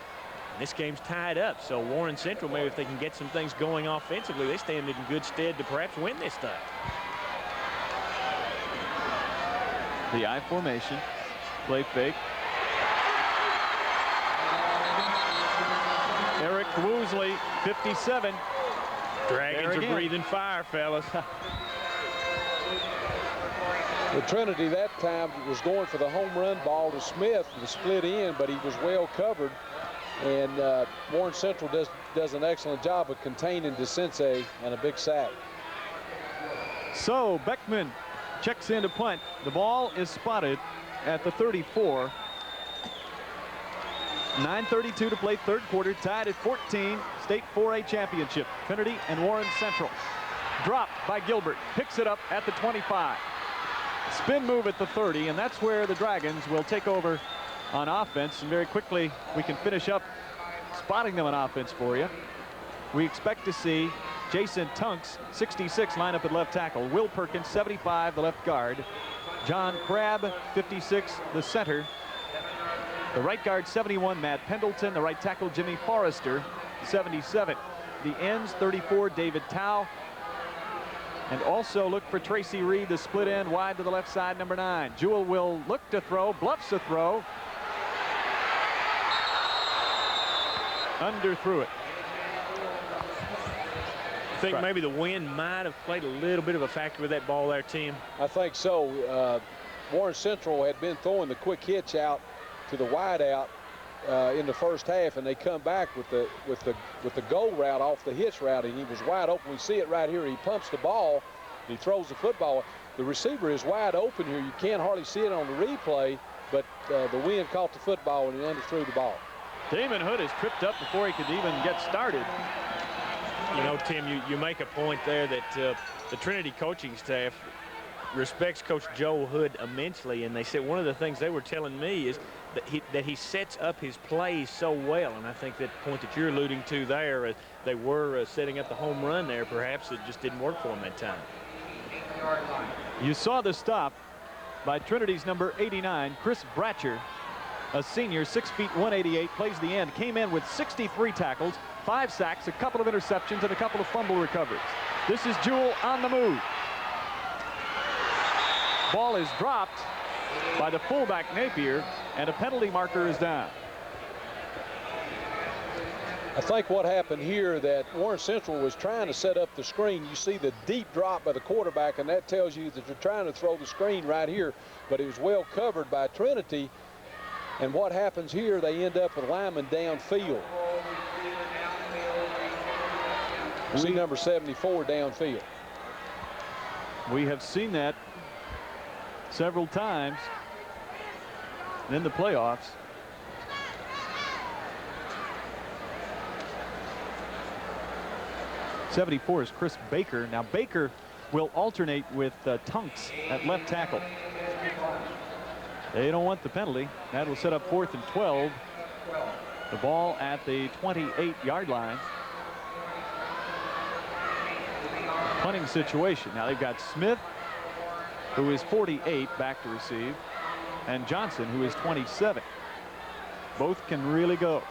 this game's tied up. So Warren Central, maybe if they can get some things going offensively, they stand in good stead to perhaps win this thing. The I formation. Play fake. Eric Woosley, 57. Dragons are breathing fire, fellas. The Trinity that time was going for the home run ball to Smith, the split end, but he was well covered. And Warren Central does an excellent job of containing DeCincy and a big sack. So Beckman checks in to punt. The ball is spotted at the 34. 9:32 to play, third quarter, tied at 14. State 4A championship. Trinity and Warren Central. Dropped by Gilbert. Picks it up at the 25. Spin move at the 30, and that's where the Dragons will take over on offense. And very quickly, we can finish up spotting them on offense for you. We expect to see Jason Tunks, 66, line up at left tackle. Will Perkins, 75, the left guard. John Crabb, 56, the center. The right guard, 71, Matt Pendleton. The right tackle, Jimmy Forrester, 77. The ends, 34, David Tao. And also look for Tracy Reed, the split end wide to the left side, number 9. Jewell will look to throw, bluffs a throw. Underthrew it. I think maybe the wind might have played a little bit of a factor with that ball there, Tim. I think so. Warren Central had been throwing the quick hitch out to the wide out, in the first half, and they come back with the goal route off the hitch route, and he was wide open. We see it right here. He pumps the ball. He throws the football. The receiver is wide open here. You can't hardly see it on the replay, but the wind caught the football and he underthrew the ball. Damon Hood is tripped up before he could even get started. You know, Tim, you make a point there that the Trinity coaching staff respects Coach Joe Hood immensely, and they said one of the things they were telling me is that he sets up his plays so well, and I think that point that you're alluding to there, they were setting up the home run there, perhaps it just didn't work for him that time. You saw the stop by Trinity's number 89, Chris Bratcher, a senior, 6 feet 188, plays the end, came in with 63 tackles, 5 sacks, a couple of interceptions, and a couple of fumble recoveries. This is Jewell on the move. Ball is dropped by the fullback Napier, and a penalty marker is down. I think what happened here, that Warren Central was trying to set up the screen. You see the deep drop by the quarterback, and that tells you that they're trying to throw the screen right here, but it was well covered by Trinity. And what happens here, they end up with linemen downfield. See number 74 downfield. We have seen that several times in the playoffs. '74 is Chris Baker. Now Baker will alternate with Tunks at left tackle. They don't want the penalty. That will set up 4th and 12. The ball at the 28-yard line. Punting situation. Now they've got Smith, who is 48, back to receive, and Johnson, who is 27. Both can really go.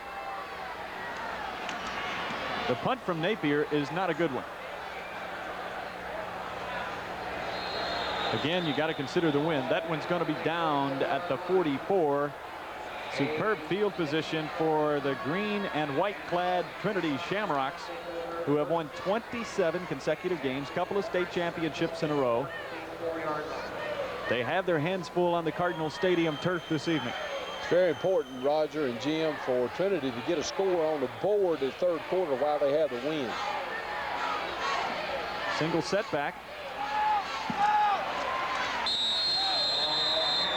The punt from Napier is not a good one. Again, you got to consider the wind. That one's going to be downed at the 44. Superb field position for the green and white clad Trinity Shamrocks, who have won 27 consecutive games, couple of state championships in a row. They have their hands full on the Cardinal Stadium turf this evening. It's very important, Roger and Jim, for Trinity to get a score on the board in the third quarter while they have the wind. Single setback.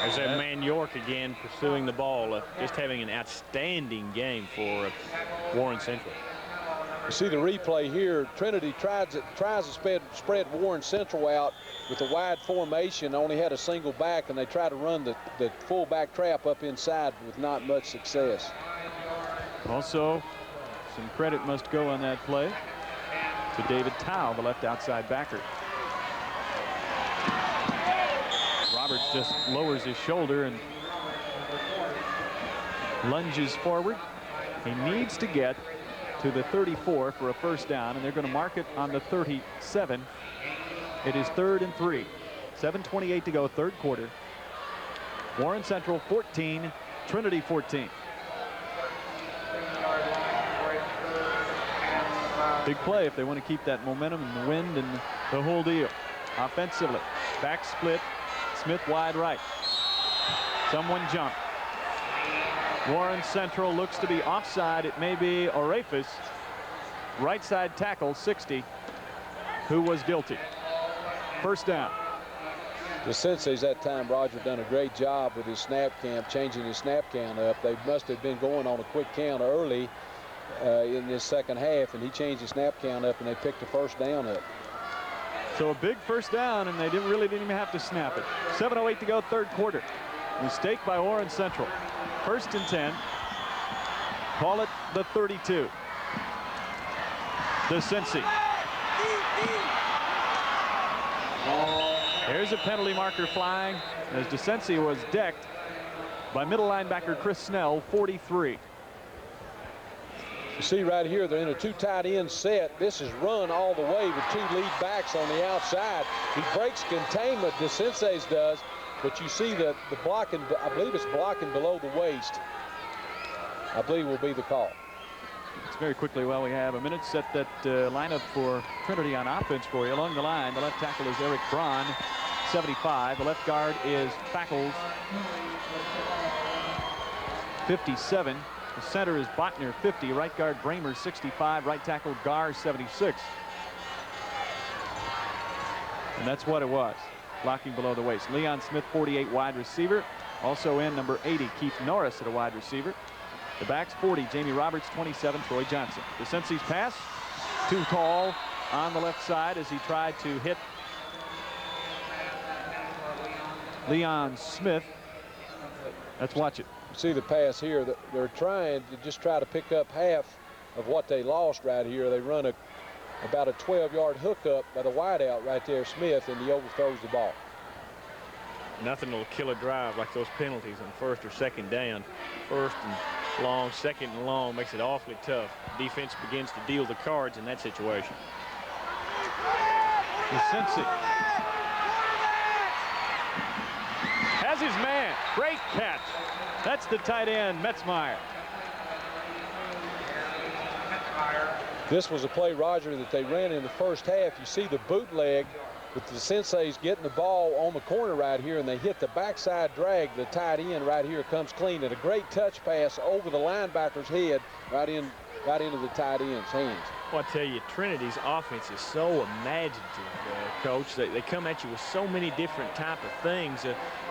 There's that man York again pursuing the ball, just having an outstanding game for Warren Central. You see the replay here. Trinity tries to spread Warren Central out with a wide formation, only had a single back, and they try to run the fullback trap up inside with not much success. Also, some credit must go on that play to David Tao, the left outside backer. Roberts just lowers his shoulder and lunges forward. He needs to get to the 34 for a first down, and they're going to mark it on the 37. It is 3rd and 3. 7:28 to go, third quarter. Warren Central 14, Trinity 14. Big play if they want to keep that momentum and the wind and the whole deal. Offensively, back split, Smith wide right. Someone jumped. Warren Central looks to be offside. It may be Orefus, right side tackle, 60, who was guilty. First down. The senseis that time, Roger, done a great job with his snap count, changing his snap count up. They must have been going on a quick count early in this second half, and he changed his snap count up, and they picked the first down up. So a big first down, and they didn't even have to snap it. 7:08 to go, third quarter. Mistake by Warren Central. 1st and 10. Call it the 32. DeCincy. There's a penalty marker flying as DeCincy was decked by middle linebacker Chris Snell, 43. You see right here, they're in a 2 tight end set. This is run all the way with 2 lead backs on the outside. He breaks containment, DeCincy's does, but you see the blocking, I believe it's blocking below the waist, I believe will be the call. It's very quickly, well, we have a minute. Set that lineup for Trinity on offense for you. Along the line, the left tackle is Eric Braun, 75. The left guard is Fackles, 57. The center is Botner, 50. Right guard Bramer, 65. Right tackle Gar, 76. And that's what it was. Blocking below the waist. Leon Smith, 48, wide receiver. Also in number 80, Keith Norris at a wide receiver. The backs, 40, Jamie Roberts, 27, Troy Johnson. The Cincy's pass, too tall on the left side as he tried to hit Leon Smith. Let's watch it. See the pass here. They're trying to just try to pick up half of what they lost right here. They run about a 12-yard hookup by the wideout right there, Smith, and he overthrows the ball. Nothing will kill a drive like those penalties on first or second down. First and long, second and long makes it awfully tough. Defense begins to deal the cards in that situation. The Cincy has his man. Great catch. That's the tight end, Metzmeyer. This was a play, Roger, that they ran in the first half. You see the bootleg with the Sensei's getting the ball on the corner right here, and they hit the backside drag. The tight end right here comes clean, and a great touch pass over the linebacker's head right into the tight end's hands. Well, I tell you, Trinity's offense is so imaginative, Coach. They come at you with so many different type of things.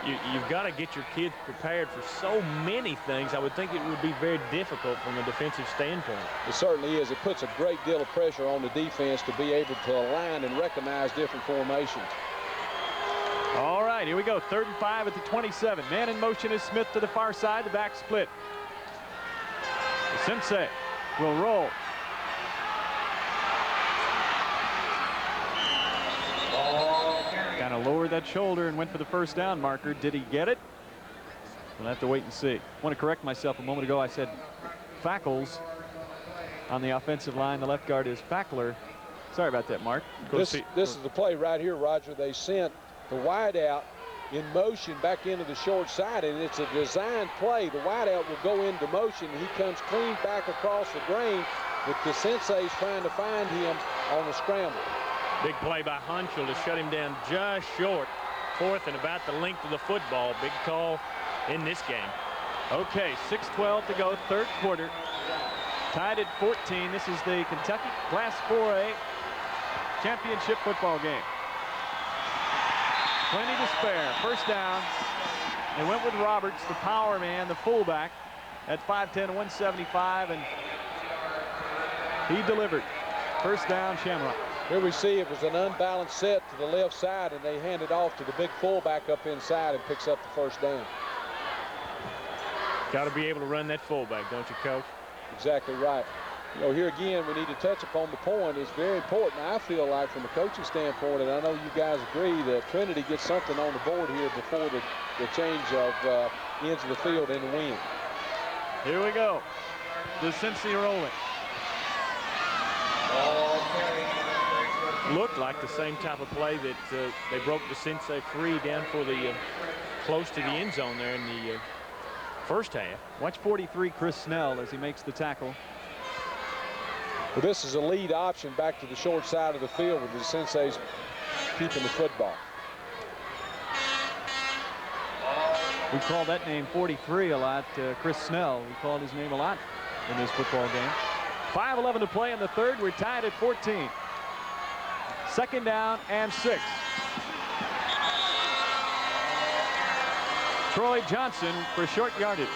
You've got to get your kids prepared for so many things. I would think it would be very difficult from a defensive standpoint. It certainly is. It puts a great deal of pressure on the defense to be able to align and recognize different formations. All right, here we go. 3rd and 5 at the 27. Man in motion is Smith to the far side. The back split. The Sensei will roll. Kind of lowered that shoulder and went for the first down marker. Did he get it? We'll have to wait and see. I want to correct myself. A moment ago I said Fackles on the offensive line. The left guard is Fackler. Sorry about that, Mark. This is the play right here, Roger. They sent the wideout in motion back into the short side, and it's a designed play. The wideout will go into motion, and he comes clean back across the grain with the Sensei's trying to find him on the scramble. Big play by Hunchel to shut him down just short. 4th and about the length of the football. Big call in this game. Okay, 6:12 to go, 3rd quarter. Tied at 14. This is the Kentucky Class 4A championship football game. Plenty to spare. First down. They went with Roberts, the power man, the fullback, at 5'10", 175, and he delivered. First down, Shamrock. Here we see it was an unbalanced set to the left side, and they hand it off to the big fullback up inside and picks up the first down. Got to be able to run that fullback, don't you, Coach? Exactly right. You know, here again, we need to touch upon the point. It's very important, I feel like, from a coaching standpoint, and I know you guys agree, that Trinity gets something on the board here before the change of ends of the field in the wind. Here we go. The Cincy rolling. Looked like the same type of play that they broke the Sensei free down for the close to the end zone there in the first half. Watch 43, Chris Snell, as he makes the tackle. Well, this is a lead option back to the short side of the field with the Sensei's keeping the football. We call that name 43 a lot. Chris Snell, we called his name a lot in this football game. 5:11 to play in the 3rd. We're tied at 14. 2nd down and 6. Troy Johnson for short yardage.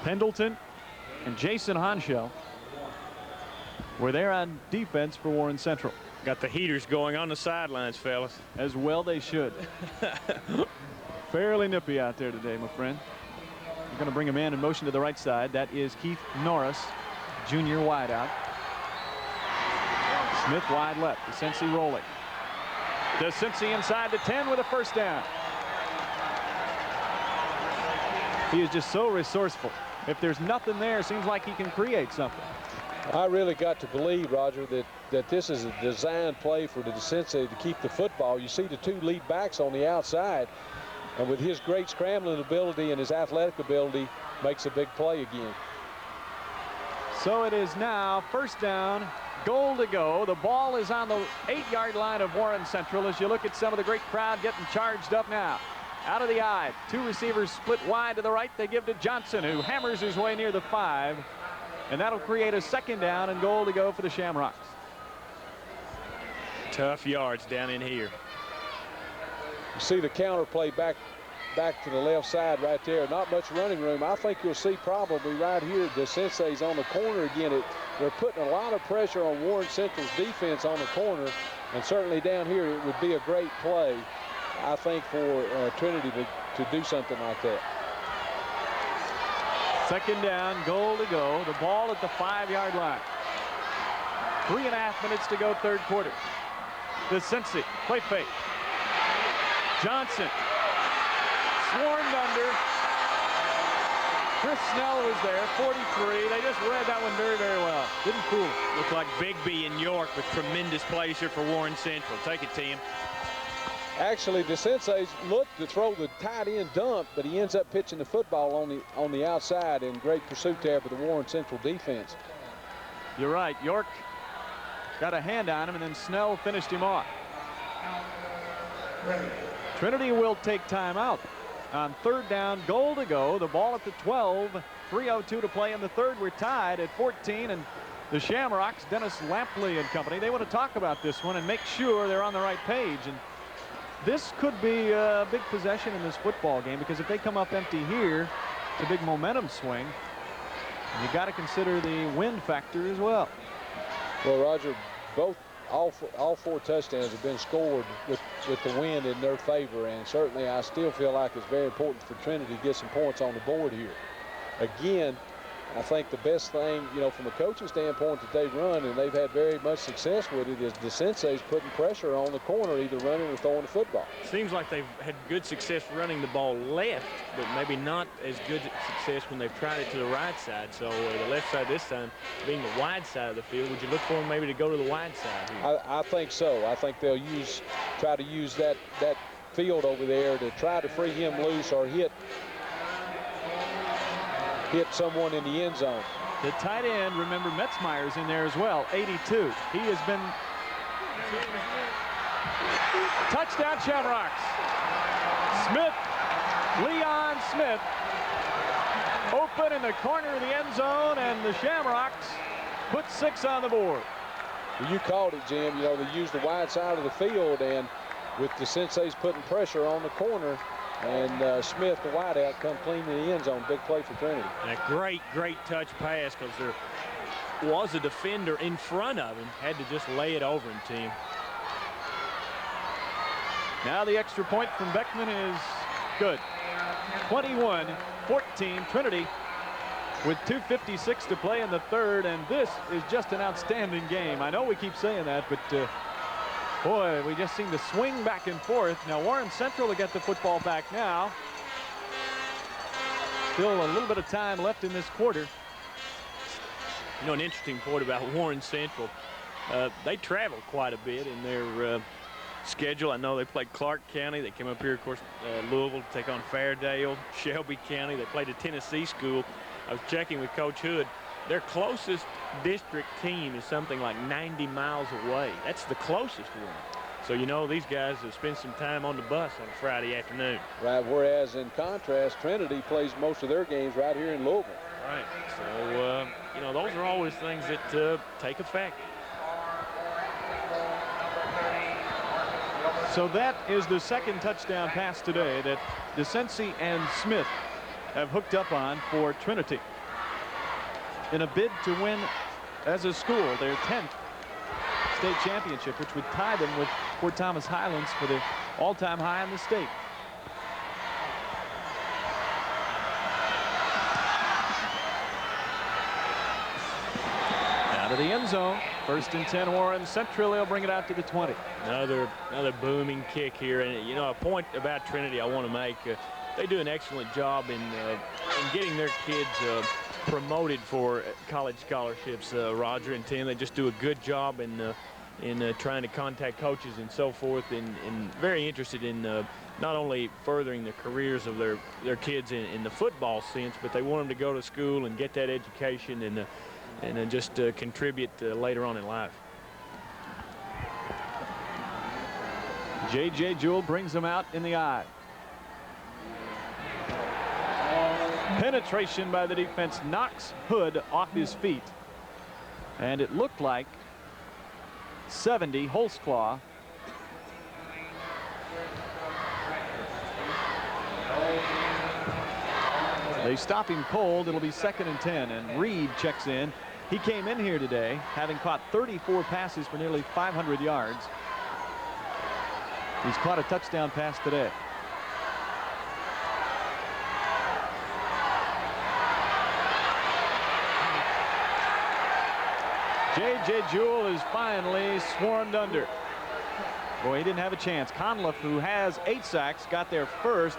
Pendleton and Jason Honchel were there on defense for Warren Central. Got the heaters going on the sidelines, fellas. As well they should. Fairly nippy out there today, my friend. You're going to bring a man in motion to the right side. That is Keith Norris, junior wideout. Smith wide left. The Cincy rolling. The Cincy inside the 10 with a first down. He is just so resourceful. If there's nothing there, it seems like he can create something. I really got to believe, Roger, that this is a design play for the Sensei to keep the football. You see the 2 lead backs on the outside, and with his great scrambling ability and his athletic ability, makes a big play again. So it is now first down Goal to go. The ball is on the 8-yard line of Warren Central as you look at some of the great crowd getting charged up now. Out of the eye. 2 receivers split wide to the right. They give to Johnson, who hammers his way near the 5. And that'll create a 2nd down and goal to go for the Shamrocks. Tough yards down in here. You see the counter play back to the left side right there. Not much running room. I think you'll see probably right here the Sensei's on the corner again. They're putting a lot of pressure on Warren Central's defense on the corner. And certainly down here it would be a great play, I think, for Trinity to do something like that. 2nd down, goal to go. The ball at the 5-yard line. 3.5 minutes to go, 3rd quarter. The Cincy play fake. Johnson swarmed under. Chris Snell was there, 43. They just read that one very, very well. Didn't fool him. Looked like Bigby in York with tremendous plays here for Warren Central. Take it, Tim. Actually, the Senseis looked to throw the tight end dump, but he ends up pitching the football on the outside in great pursuit there for the Warren Central defense. You're right. York got a hand on him, and then Snell finished him off. Trinity will take time out on 3rd down, goal to go. The ball at the 12. 3:02 to play in the 3rd. We're tied at 14, and the Shamrocks, Dennis Lampley and company, they want to talk about this one and make sure they're on the right page. And this could be a big possession in this football game, because if they come up empty here, it's a big momentum swing. You got to consider the wind factor as well. Well, Roger, all 4 touchdowns have been scored with the wind in their favor, and certainly I still feel like it's very important for Trinity to get some points on the board here. Again, I think the best thing, from a coaching standpoint that they've run, and they've had very much success with it, is the Sensei's putting pressure on the corner, either running or throwing the football. Seems like they've had good success running the ball left, but maybe not as good success when they've tried it to the right side. So the left side this time being the wide side of the field, would you look for them maybe to go to the wide side here? I think so. I think they'll try to use that field over there to try to free him loose or hit someone in the end zone. The tight end, remember, Metzmeyer's in there as well, 82. He has been touchdown Shamrocks. Smith, Leon Smith, open in the corner of the end zone, and the Shamrocks put 6 on the board. Well, you called it, Jim. They used the wide side of the field, and with the Sensei's putting pressure on the corner, and Smith, the wideout, come clean in the end zone. Big play for Trinity. And a great touch pass, because there was a defender in front of him. Had to just lay it over him, Tim. Now the extra point from Beckman is good. 21-14, Trinity with 2:56 to play in the 3rd, and this is just an outstanding game. I know we keep saying that, but boy, we just seem to swing back and forth. Now Warren Central will get the football back now. Still a little bit of time left in this quarter. An interesting point about Warren Central. They travel quite a bit in their schedule. I know they played Clark County. They came up here, of course, Louisville to take on Fairdale, Shelby County. They played a Tennessee school. I was checking with Coach Hood. Their closest district team is something like 90 miles away. That's the closest one. So, these guys have spent some time on the bus on a Friday afternoon. Right, whereas in contrast, Trinity plays most of their games right here in Louisville. Right. So, those are always things that take effect. So that is the 2nd touchdown pass today that DeCency and Smith have hooked up on for Trinity in a bid to win as a school their 10th state championship, which would tie them with Fort Thomas Highlands for the all-time high in the state. Out of the end zone, 1st and 10 Warren Central. They'll bring it out to the 20. Another booming kick here, and a point about Trinity I want to make. They do an excellent job in getting their kids promoted for college scholarships. Roger and Tim, they just do a good job in trying to contact coaches and so forth, and very interested in not only furthering the careers of their kids in the football sense, but they want them to go to school and get that education. And and just contribute later on in life. J.J. Jewell brings him out in the eye. Penetration by the defense knocks Hood off his feet. And it looked like 70 Holtzclaw. They stop him cold. It'll be 2nd and 10, and Reed checks in. He came in here today having caught 34 passes for nearly 500 yards. He's caught a touchdown pass today. J.J. Jewell is finally swarmed under. Boy, he didn't have a chance. Conliff, who has 8 sacks, got there first.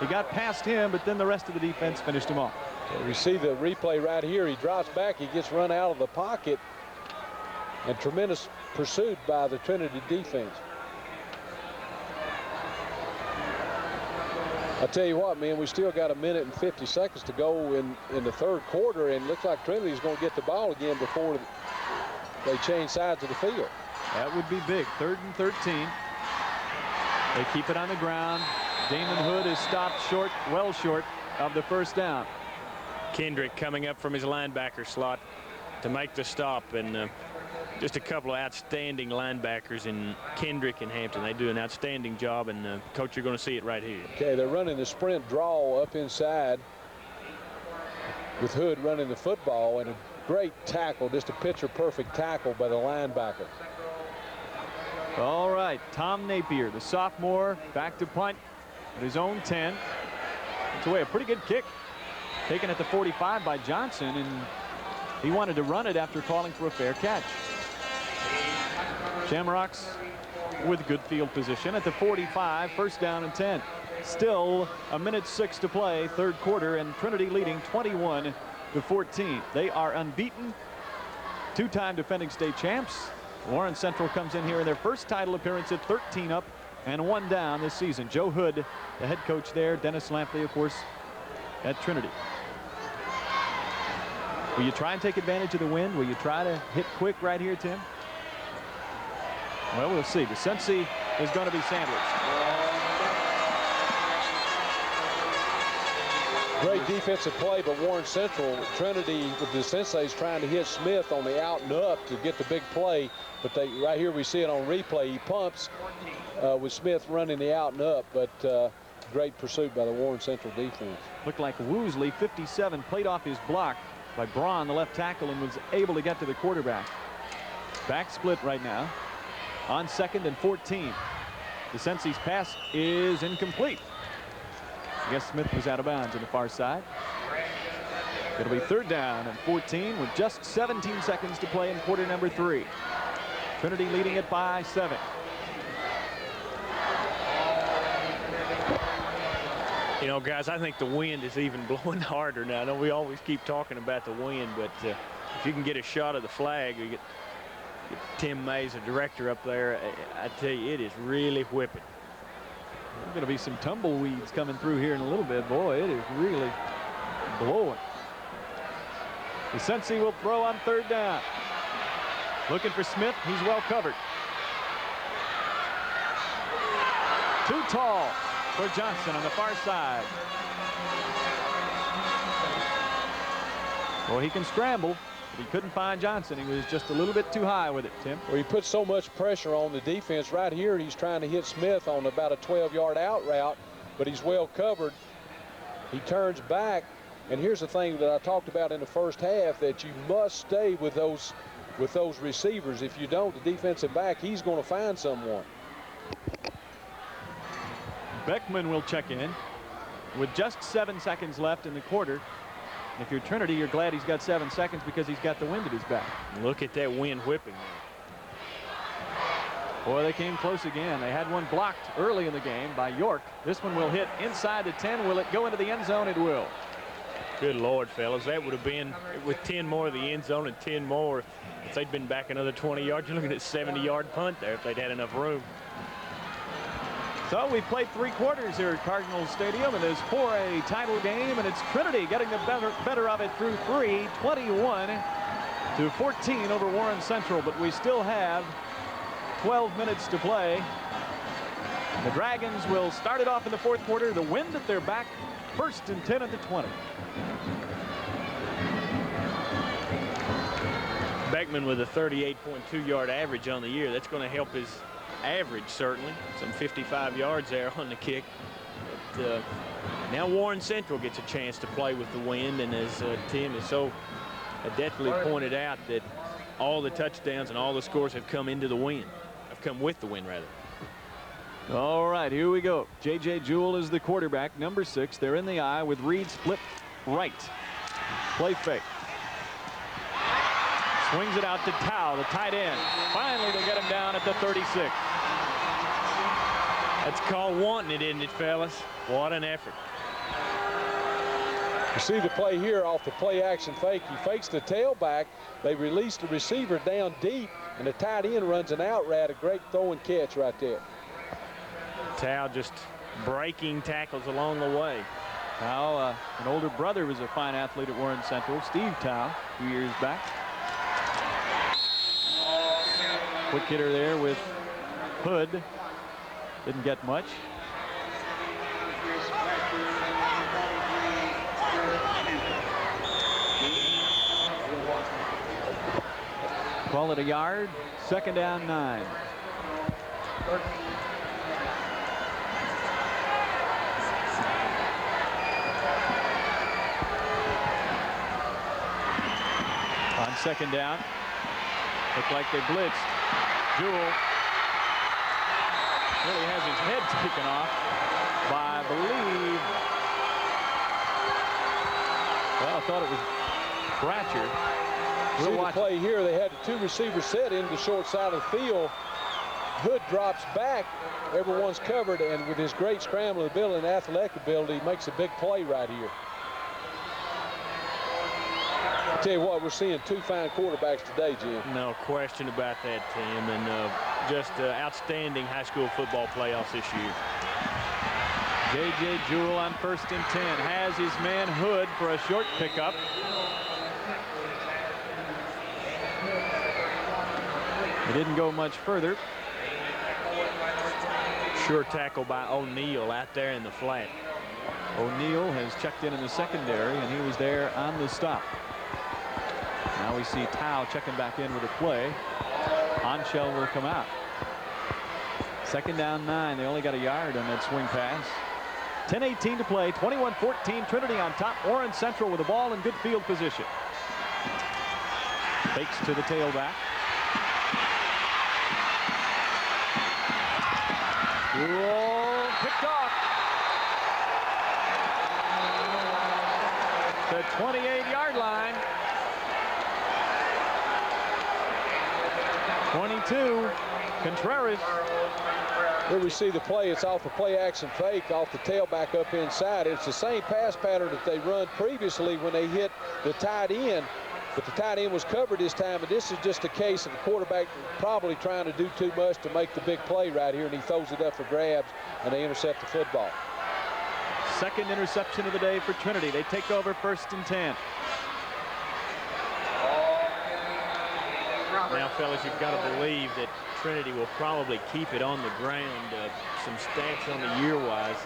He got past him, but then the rest of the defense finished him off. So we see the replay right here. He drops back. He gets run out of the pocket. And tremendous pursuit by the Trinity defense. I tell you what, man, we still got 1 minute and 50 seconds to go in the 3rd quarter, and looks like Trinity's going to get the ball again before they change sides of the field. That would be big. 3rd and 13. They keep it on the ground. Damon Hood is stopped short, well short of the 1st down. Kendrick coming up from his linebacker slot to make the stop, and just a couple of outstanding linebackers in Kendrick and Hampton. They do an outstanding job, and coach, you're going to see it right here. Okay, they're running the sprint draw up inside with Hood running the football, and a great tackle, just a picture-perfect tackle by the linebacker. All right, Tom Napier, the sophomore, back to punt at his own 10. It's away a pretty good kick, taken at the 45 by Johnson, and he wanted to run it after calling for a fair catch. Shamrocks with good field position at the 45, 1st down and 10. Still 1:06 to play, 3rd quarter, and Trinity leading 21-14. They are unbeaten, 2-time defending state champs. Warren Central comes in here in their first title appearance at 13 up and 1 down this season. Joe Hood, the head coach there. Dennis Lampley, of course, at Trinity. Will you try and take advantage of the wind? Will you try to hit quick right here, Tim? Well, we'll see. The Sensi is going to be sandwiched. Great defensive play by Warren Central. Trinity with the Senseis trying to hit Smith on the out and up to get the big play. But right here we see it on replay. He pumps with Smith running the out and up. But great pursuit by the Warren Central defense. Looked like Woosley, 57, played off his block by Braun, the left tackle, and was able to get to the quarterback. Back split right now on 2nd and 14. The Sensi's pass is incomplete. I guess Smith was out of bounds on the far side. It'll be 3rd down and 14 with just 17 seconds to play in quarter number 3. Trinity leading it by 7. You know, guys, I think the wind is even blowing harder now. I know we always keep talking about the wind, but if you can get a shot of the flag, you get Tim Mays, the director, up there, I tell you, it is really whipping. There's going to be some tumbleweeds coming through here in a little bit. Boy, it is really blowing. The Sensi will throw on 3rd down. Looking for Smith. He's well covered. Too tall for Johnson on the far side. Well, he can scramble, but he couldn't find Johnson. He was just a little bit too high with it, Tim. Well, he put so much pressure on the defense right here. He's trying to hit Smith on about a 12-yard out route, but he's well covered. He turns back, and here's the thing that I talked about in the first half, that you must stay with those receivers. If you don't, the defensive back, he's going to find someone. Beckman will check in with just 7 seconds left in the quarter. If you're Trinity, you're glad he's got 7 seconds because he's got the wind at his back. Look at that wind whipping. Boy, they came close again. They had one blocked early in the game by York. This one will hit inside the 10. Will it go into the end zone? It will. Good Lord, fellas. That would have been with 10 more of the end zone and 10 more. If they'd been back another 20 yards, you're looking at a 70-yard punt there if they'd had enough room. So we've played 3 quarters here at Cardinal Stadium, and it's for a title game, and it's Trinity getting the better of it through 3, 21-14. to 14 over Warren Central, but we still have 12 minutes to play. The Dragons will start it off in the fourth quarter. The wind at their back, 1st and 10 at the 20. Beckman with a 38.2-yard average on the year. That's going to help his average, certainly. Some 55 yards there on the kick. But, now Warren Central gets a chance to play with the wind, and as Tim is so adeptly pointed out, that all the touchdowns and all the scores have come into the wind. Have come with the wind, rather. All right, here we go. J.J. Jewell is the quarterback, number 6. They're in the eye with Reed split right. Play fake. Swings it out to Tao, the tight end. Finally, they get him down at the 36. That's called wanting it, isn't it, fellas? What an effort. You see the play here off the play action fake. He fakes the tailback. They release the receiver down deep, and the tight end runs an out route. A great throw and catch right there. Tao just breaking tackles along the way. Tao, an older brother, was a fine athlete at Warren Central, Steve Tao, a few years back. Quick hitter there with Hood. Didn't get much. Call it a yard. 2nd down 9. On 2nd down. Looked like they blitzed. Jewell really has his head taken off by, I believe, well, I thought it was Bratcher. See the play here. They had the 2 receivers set in the short side of the field. Hood drops back. Everyone's covered, and with his great scrambling ability and athletic ability, he makes a big play right here. I tell you what, we're seeing 2 fine quarterbacks today, Jim. No question about that, Tim, and just outstanding high school football playoffs this year. J.J. Jewell on 1st and 10 has his man Hood for a short pickup. He didn't go much further. Sure tackle by O'Neal out there in the flat. O'Neal has checked in the secondary, and he was there on the stop. Now we see Tao checking back in with a play. Onshell will come out. 2nd down 9. They only got a yard on that swing pass. 10:18 to play. 21-14. Trinity on top. Warren Central with the ball in good field position. Fakes to the tailback. Jewell picked off. The 28-yard line. 22. Contreras. Here we see the play. It's off the play action fake, off the tailback up inside. It's the same pass pattern that they run previously when they hit the tight end. But the tight end was covered this time, and this is just a case of the quarterback probably trying to do too much to make the big play right here, and he throws it up for grabs, and they intercept the football. 2nd interception of the day for Trinity. They take over 1st and 10. Now, fellas, you've got to believe that Trinity will probably keep it on the ground. Some stats on the year-wise.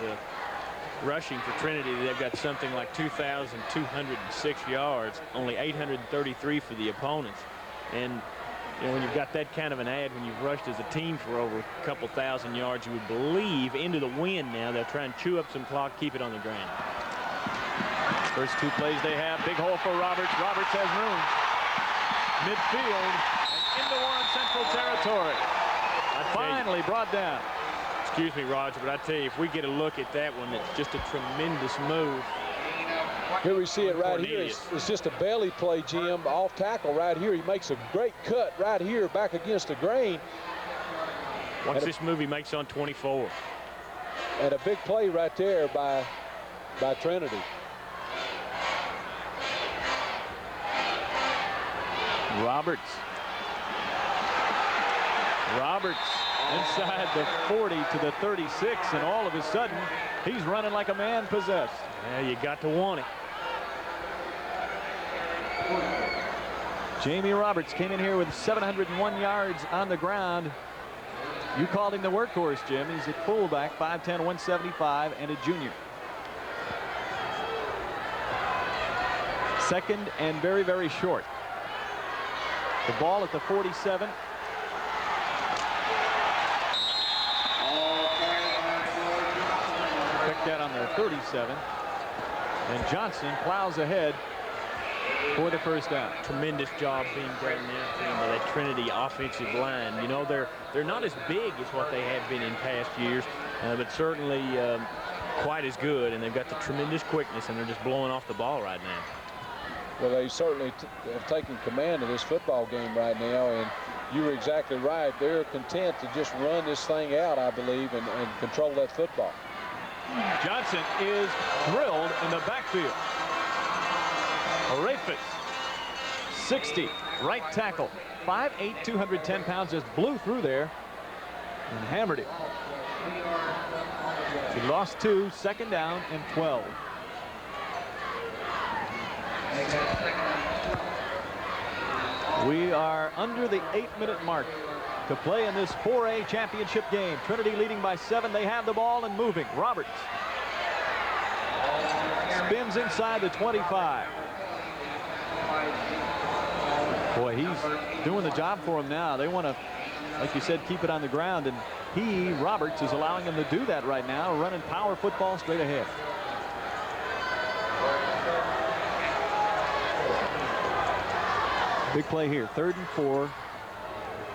Rushing for Trinity, they've got something like 2,206 yards, only 833 for the opponents. And you know, when you've got that kind of an ad, when you've rushed as a team for over a couple thousand yards, you would believe into the wind now. They'll try and chew up some clock, keep it on the ground. First 2 plays they have. Big hole for Roberts. Roberts has room. Midfield and into Warren Central territory. Finally brought down. Excuse me, Roger, but I tell you, if we get a look at that one, it's just a tremendous move. Here we see it right here. It's just a belly play, Jim. Off tackle right here. He makes a great cut right here back against the grain. Watch this move he makes on 24. And a big play right there by Trinity. Roberts inside the 40 to the 36, and all of a sudden he's running like a man possessed. Yeah, you got to want it. Jamie Roberts came in here with 701 yards on the ground. You called him the workhorse, Jim. He's at fullback, 5'10", 175, and a junior. Second and very, very short. The ball at the 47. Picked that on their 37. And Johnson plows ahead for the first down. Tremendous job being done now by that Trinity offensive line. You know, they're not as big as what they have been in past years, but certainly quite as good, and they've got the tremendous quickness, and they're just blowing off the ball right now. Well, they certainly have taken command of this football game right now, and you were exactly right. They're content to just run this thing out, I believe, and control that football. Johnson is drilled in the backfield. Arafis, 60, right tackle, 5'8", 210 pounds, just blew through there and hammered it. He lost 2, second down and 12. We are under the 8-minute mark to play in this 4A championship game. Trinity leading by 7. They have the ball and moving. Roberts spins inside the 25. Boy, he's doing the job for him now. They want to, like you said, keep it on the ground, and Roberts, is allowing him to do that right now, running power football straight ahead. Big play here, 3rd and 4.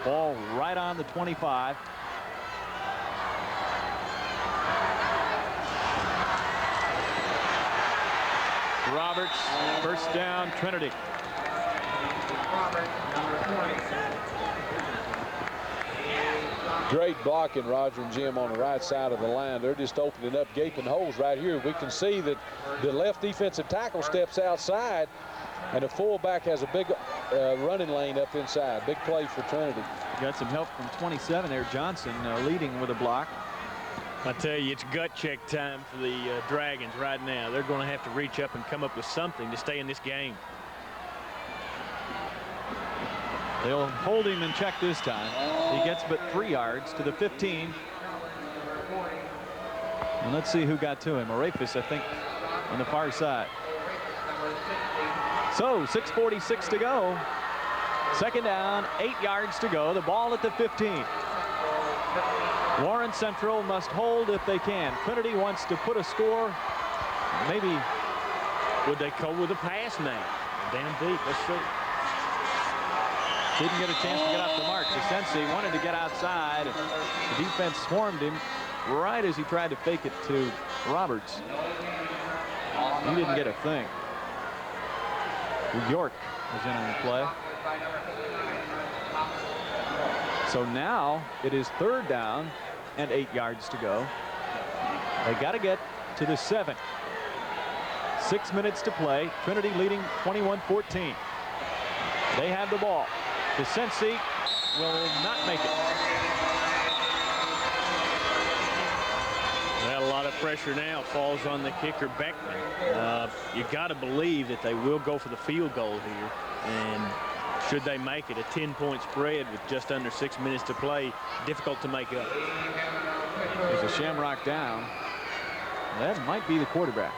Ball right on the 25. Roberts, first down, Trinity. Great blocking, Roger and Jim, on the right side of the line. They're just opening up gaping holes right here. We can see that the left defensive tackle steps outside, and the fullback has a big running lane up inside. Big play for Trinity. Got some help from 27 there. Johnson leading with a block. I tell you, it's gut check time for the Dragons right now. They're going to have to reach up and come up with something to stay in this game. They'll hold him in check this time. He gets but 3 yards to the 15. And let's see who got to him. Arafis, I think, on the far side. So 6:46 to go. Second down, 8 yards to go. The ball at the 15. Warren Central must hold if they can. Trinity wants to put a score. Maybe would they go with a pass now? Down deep. Let's see. Didn't get a chance to get off the mark. Desensi wanted to get outside. The defense swarmed him right as he tried to fake it to Roberts. He didn't get a thing. York was in on the play. So now it is 3rd down and 8 yards to go. They got to get to the 7. 6 minutes to play. Trinity leading 21-14. They have the ball. Desensi will not make it. Well, a lot of pressure now falls on the kicker, Beckman. You got to believe that they will go for the field goal here. And should they make it, a 10-point spread with just under 6 minutes to play, difficult to make up. There's a Shamrock down. That might be the quarterback.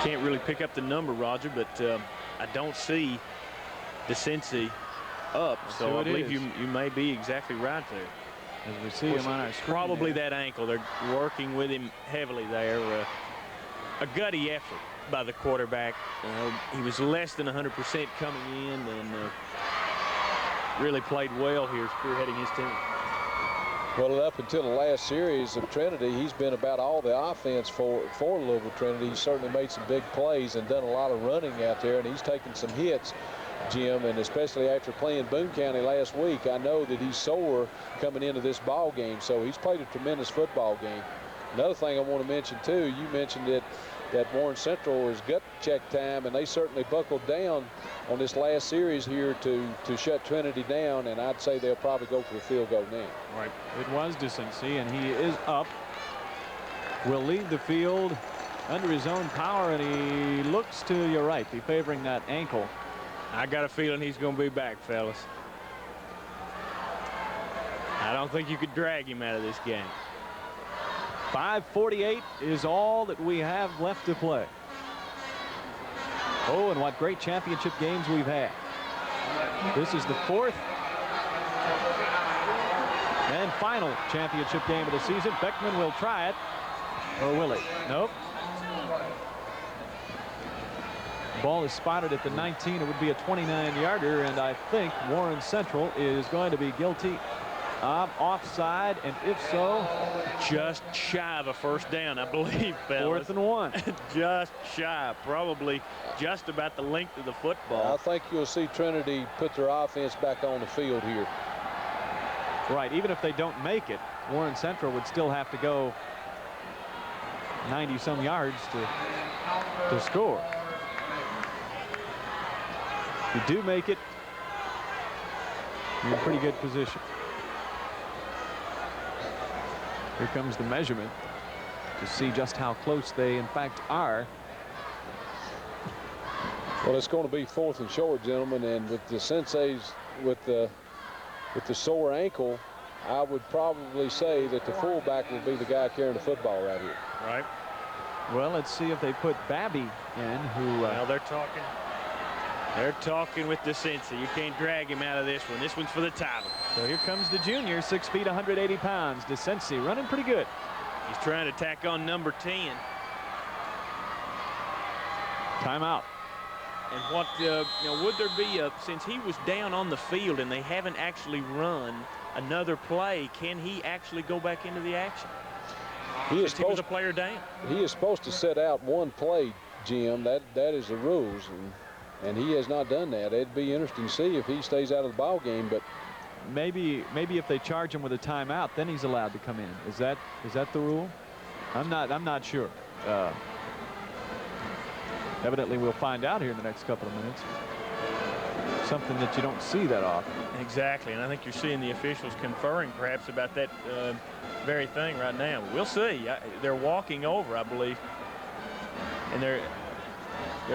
Can't really pick up the number, Roger, but I don't see Desensi up, so I believe you may be exactly right there. As we see him on our screen. Probably that ankle. They're working with him heavily there. A gutty effort by the quarterback. He was less than 100% coming in, and really played well here, spearheading his team. Well, up until the last series of Trinity, he's been about all the offense for Louisville Trinity. He's certainly made some big plays and done a lot of running out there, and he's taken some hits, Jim, and especially after playing Boone County last week, I know that he's sore coming into this ball game, so he's played a tremendous football game. Another thing I want to mention, too, you mentioned that Warren Central is gut check time, and they certainly buckled down on this last series here to shut Trinity down, and I'd say they'll probably go for the field goal now. Right. It was Desensi, and he is up. Will leave the field under his own power, and he looks to your right, be favoring that ankle. I got a feeling he's going to be back, fellas. I don't think you could drag him out of this game. 5:48 is all that we have left to play. Oh, and what great championship games we've had. This is the 4th and final championship game of the season. Beckman will try it, or will he? Nope. Ball is spotted at the 19. It would be a 29-yarder, and I think Warren Central is going to be guilty of offside, and if so, just shy of a first down, I believe, fellas. 4th and 1. Just shy, probably just about the length of the football. I think you'll see Trinity put their offense back on the field here. Right, even if they don't make it, Warren Central would still have to go 90-some yards to score. If you do make it, you're in pretty good position. Here comes the measurement to see just how close they in fact are. Well, it's going to be 4th and short, gentlemen, and with the senseis with the sore ankle, I would probably say that the fullback will be the guy carrying the football right here. Right. Well, let's see if they put Babby in, who well, they're talking with the sensei. You can't drag him out of this one. This one's for the title. So here comes the junior, 6 feet, 180 pounds. DeCensi running pretty good. He's trying to tack on number 10. Timeout. And what, would there be since he was down on the field and they haven't actually run another play, can he actually go back into the action? He was a player down. He is supposed to set out one play, Jim. That is the rules, and he has not done that. It'd be interesting to see if he stays out of the ball game, but maybe if they charge him with a timeout, then he's allowed to come in. Is that the rule? I'm not sure. Evidently we'll find out here in the next couple of minutes. Something that you don't see that often. Exactly, and I think you're seeing the officials conferring perhaps about that very thing right now. We'll see. They're walking over, I believe, and they're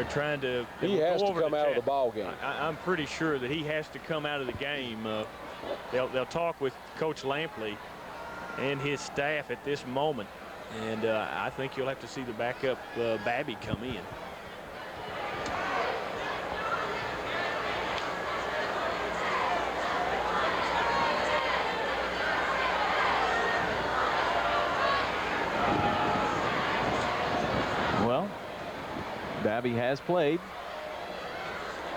trying to. He has to come out of the ball game. I'm pretty sure that he has to come out of the game. They'll talk with Coach Lampley and his staff at this moment, and I think you'll have to see the backup Babby come in. Well, Babby has played.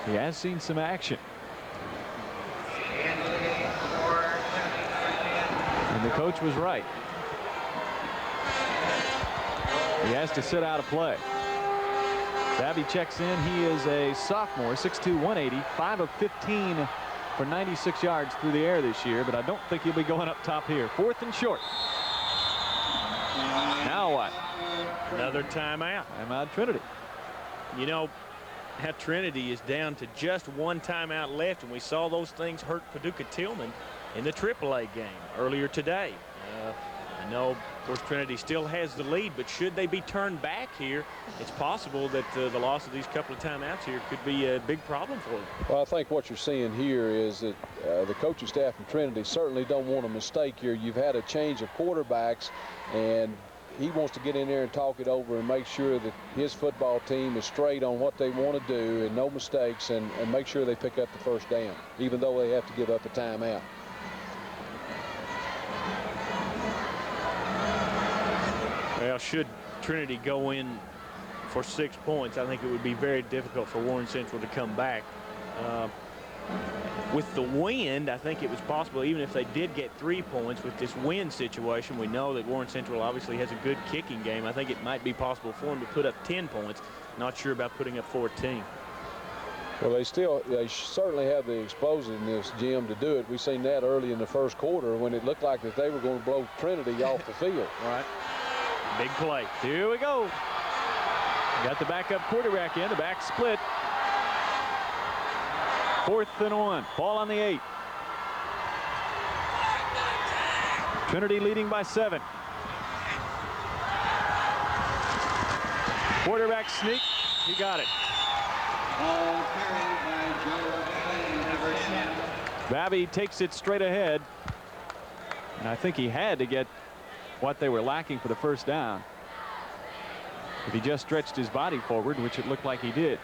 He has seen some action. And the coach was right. He has to sit out a play. Babby checks in. He is a sophomore, 6'2", 180, 5 of 15 for 96 yards through the air this year, but I don't think he'll be going up top here. 4th and short. Now what? Another timeout. Timeout Trinity. You know, how Trinity is down to just one timeout left, and we saw those things hurt Paducah Tillman in the AAA game earlier today. I know, of course, Trinity still has the lead, but should they be turned back here, it's possible that the loss of these couple of timeouts here could be a big problem for them. Well, I think what you're seeing here is that the coaching staff in Trinity certainly don't want a mistake here. You've had a change of quarterbacks, and he wants to get in there and talk it over and make sure that his football team is straight on what they want to do and no mistakes, and make sure they pick up the first down, even though they have to give up a timeout. Well, should Trinity go in for 6 points, I think it would be very difficult for Warren Central to come back. With the wind, I think it was possible, even if they did get 3 points with this wind situation. We know that Warren Central obviously has a good kicking game. I think it might be possible for them to put up 10 points. Not sure about putting up 14. Well, they certainly have the explosiveness, Jim, to do it. We seen that early in the first quarter when it looked like that they were going to blow Trinity off the field. Right. Big play. Here we go. Got the backup quarterback in, the back split. 4th and 1. Ball on the 8. Trinity leading by 7. Quarterback sneak. He got it. Babby takes it straight ahead. And I think he had to get what they were lacking for the first down. If he just stretched his body forward, which it looked like he did.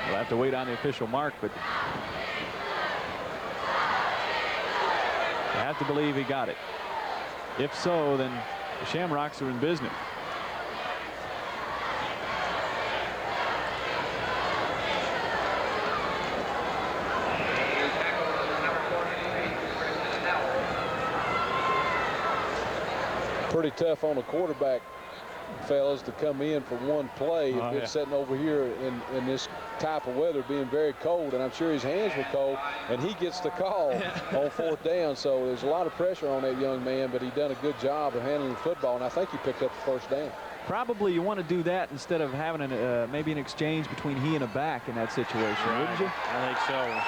We'll have to wait on the official mark, but I have to believe he got it. If so, then the Shamrocks are in business. Pretty tough on the quarterback, fellas, to come in for one play. If it's sitting over here in this type of weather, being very cold, and I'm sure his hands were cold, and he gets the call on 4th down. So there's a lot of pressure on that young man, but he done a good job of handling the football, and I think he picked up the 1st down. Probably you want to do that instead of having maybe an exchange between he and a back in that situation, wouldn't you? I think so.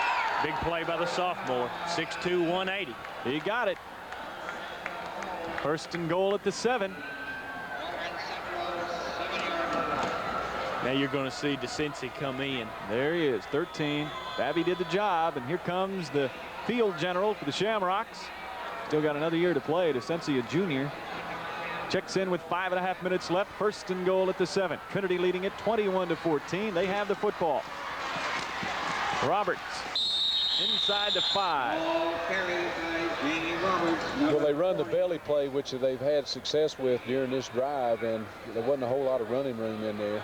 Big play by the sophomore, 6'2", 180. He got it. 1st and goal at the 7. Now you're going to see DeCincy come in. There he is, 13. Babby did the job, and here comes the field general for the Shamrocks. Still got another year to play. DeCincy, a junior. Checks in with 5.5 minutes left. 1st and goal at the 7. Trinity leading it 21-14. They have the football. Roberts inside the 5. Well, they run the belly play, which they've had success with during this drive, and there wasn't a whole lot of running room in there.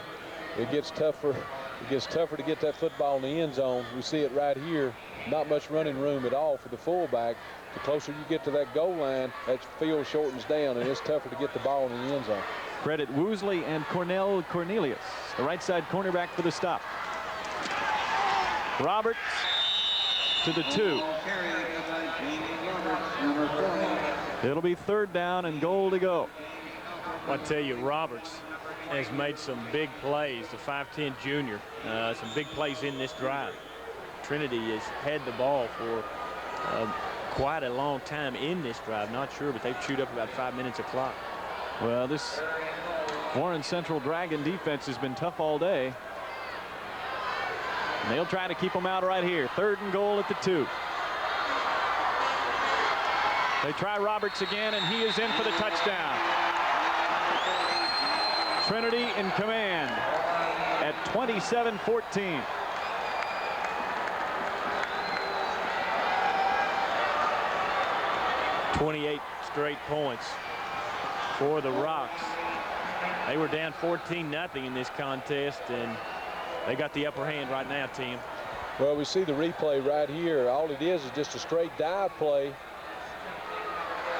It gets tougher. It gets tougher to get that football in the end zone. We see it right here. Not much running room at all for the fullback. The closer you get to that goal line, that field shortens down, and it's tougher to get the ball in the end zone. Credit Woosley and Cornell Cornelius, the right side cornerback, for the stop. Roberts to the 2. It'll be 3rd down and goal to go. I tell you, Roberts has made some big plays, the 5'10" junior. Some big plays in this drive. Trinity has had the ball for quite a long time in this drive. Not sure, but they've chewed up about 5 minutes of clock. Well, this Warren Central Dragon defense has been tough all day. And they'll try to keep them out right here. 3rd and goal at the 2. They try Roberts again, and he is in for the touchdown. Trinity in command at 27-14. "28 straight points for the Rocks." They were down 14-0 in this contest, and they got the upper hand right now, Tim. Well, we see the replay right here. All it is just a straight dive play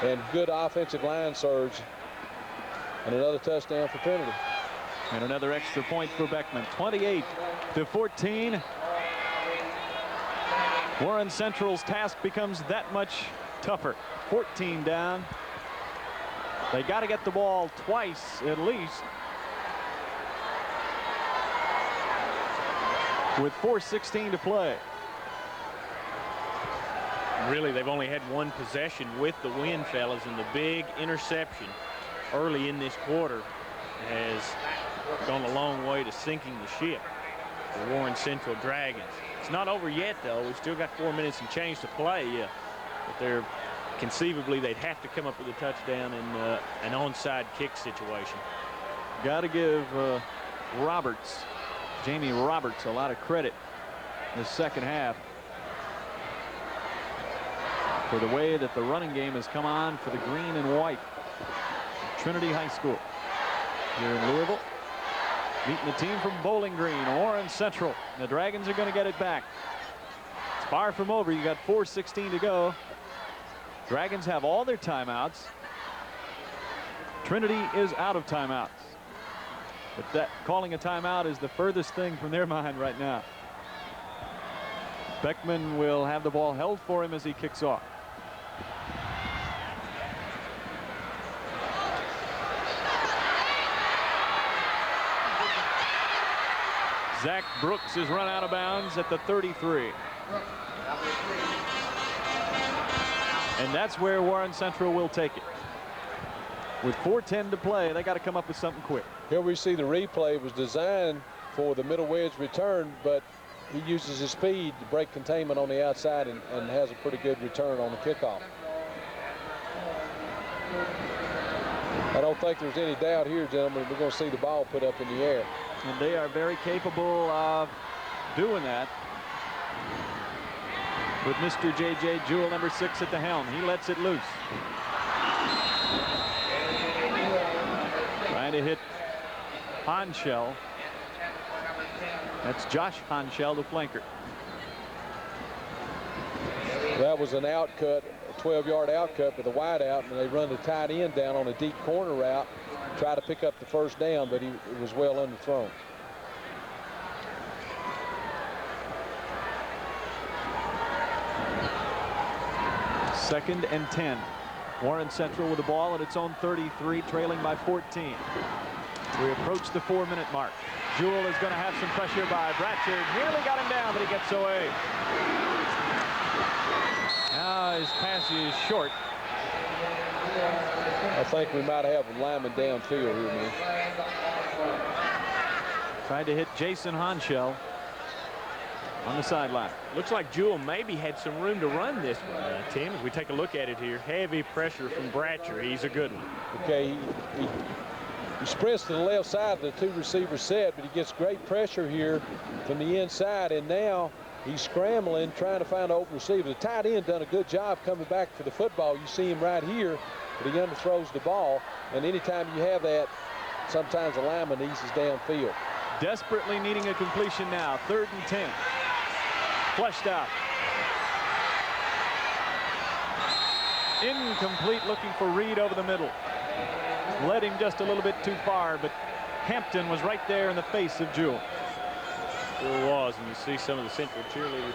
and good offensive line surge, and another touchdown for Trinity. And another extra point for Beckman. 28-14. Warren Central's task becomes that much tougher. 14 down. They got to get the ball twice at least. With 4:16 to play. Really, they've only had one possession with the win, fellas, and the big interception early in this quarter has gone a long way to sinking the ship. The Warren Central Dragons. It's not over yet, though. We've still got 4 minutes and change to play. But they're conceivably they'd have to come up with a touchdown in an onside kick situation. Got to give Jamie Roberts, a lot of credit in the second half for the way that the running game has come on for the green and white. Trinity High School here in Louisville, meeting the team from Bowling Green, Warren Central. The Dragons are going to get it back. It's far from over. You got 4:16 to go. Dragons have all their timeouts. Trinity is out of timeouts. But that calling a timeout is the furthest thing from their mind right now. Beckman will have the ball held for him as he kicks off. Zach Brooks is run out of bounds at the 33. And that's where Warren Central will take it. With 4:10 to play, they got to come up with something quick. Here we see the replay was designed for the middle wedge return, but he uses his speed to break containment on the outside and has a pretty good return on the kickoff. I don't think there's any doubt here, gentlemen. We're going to see the ball put up in the air. And they are very capable of doing that. With Mr. J.J. Jewell, number 6 at the helm. He lets it loose. Trying to hit Honchell. That's Josh Honchell, the flanker. That was an out cut, a 12-yard out cut with a wide out, and they run the tight end down on a deep corner route, try to pick up the first down, but it was well underthrown. Second and 10. Warren Central with the ball at its own 33, trailing by 14. We approach the 4-minute mark. Jewell is going to have some pressure by Bratcher. Nearly got him down, but he gets away. Now his pass is short. I think we might have a lineman downfield here, man. Tried to hit Jason Honchell on the sideline. Looks like Jewell maybe had some room to run this one, Tim. As we take a look at it here, heavy pressure from Bratcher. He's a good one. Okay, he sprints to the left side of the two receiver set, but he gets great pressure here from the inside, and now he's scrambling, trying to find an open receiver. The tight end done a good job coming back for the football. You see him right here, but he underthrows the ball, and anytime you have that, sometimes the lineman eases downfield. Desperately needing a completion now. 3rd and 10. Flushed out. Incomplete, looking for Reed over the middle. Led him just a little bit too far, but Hampton was right there in the face of Jewell. It was, and you see some of the Central cheerleaders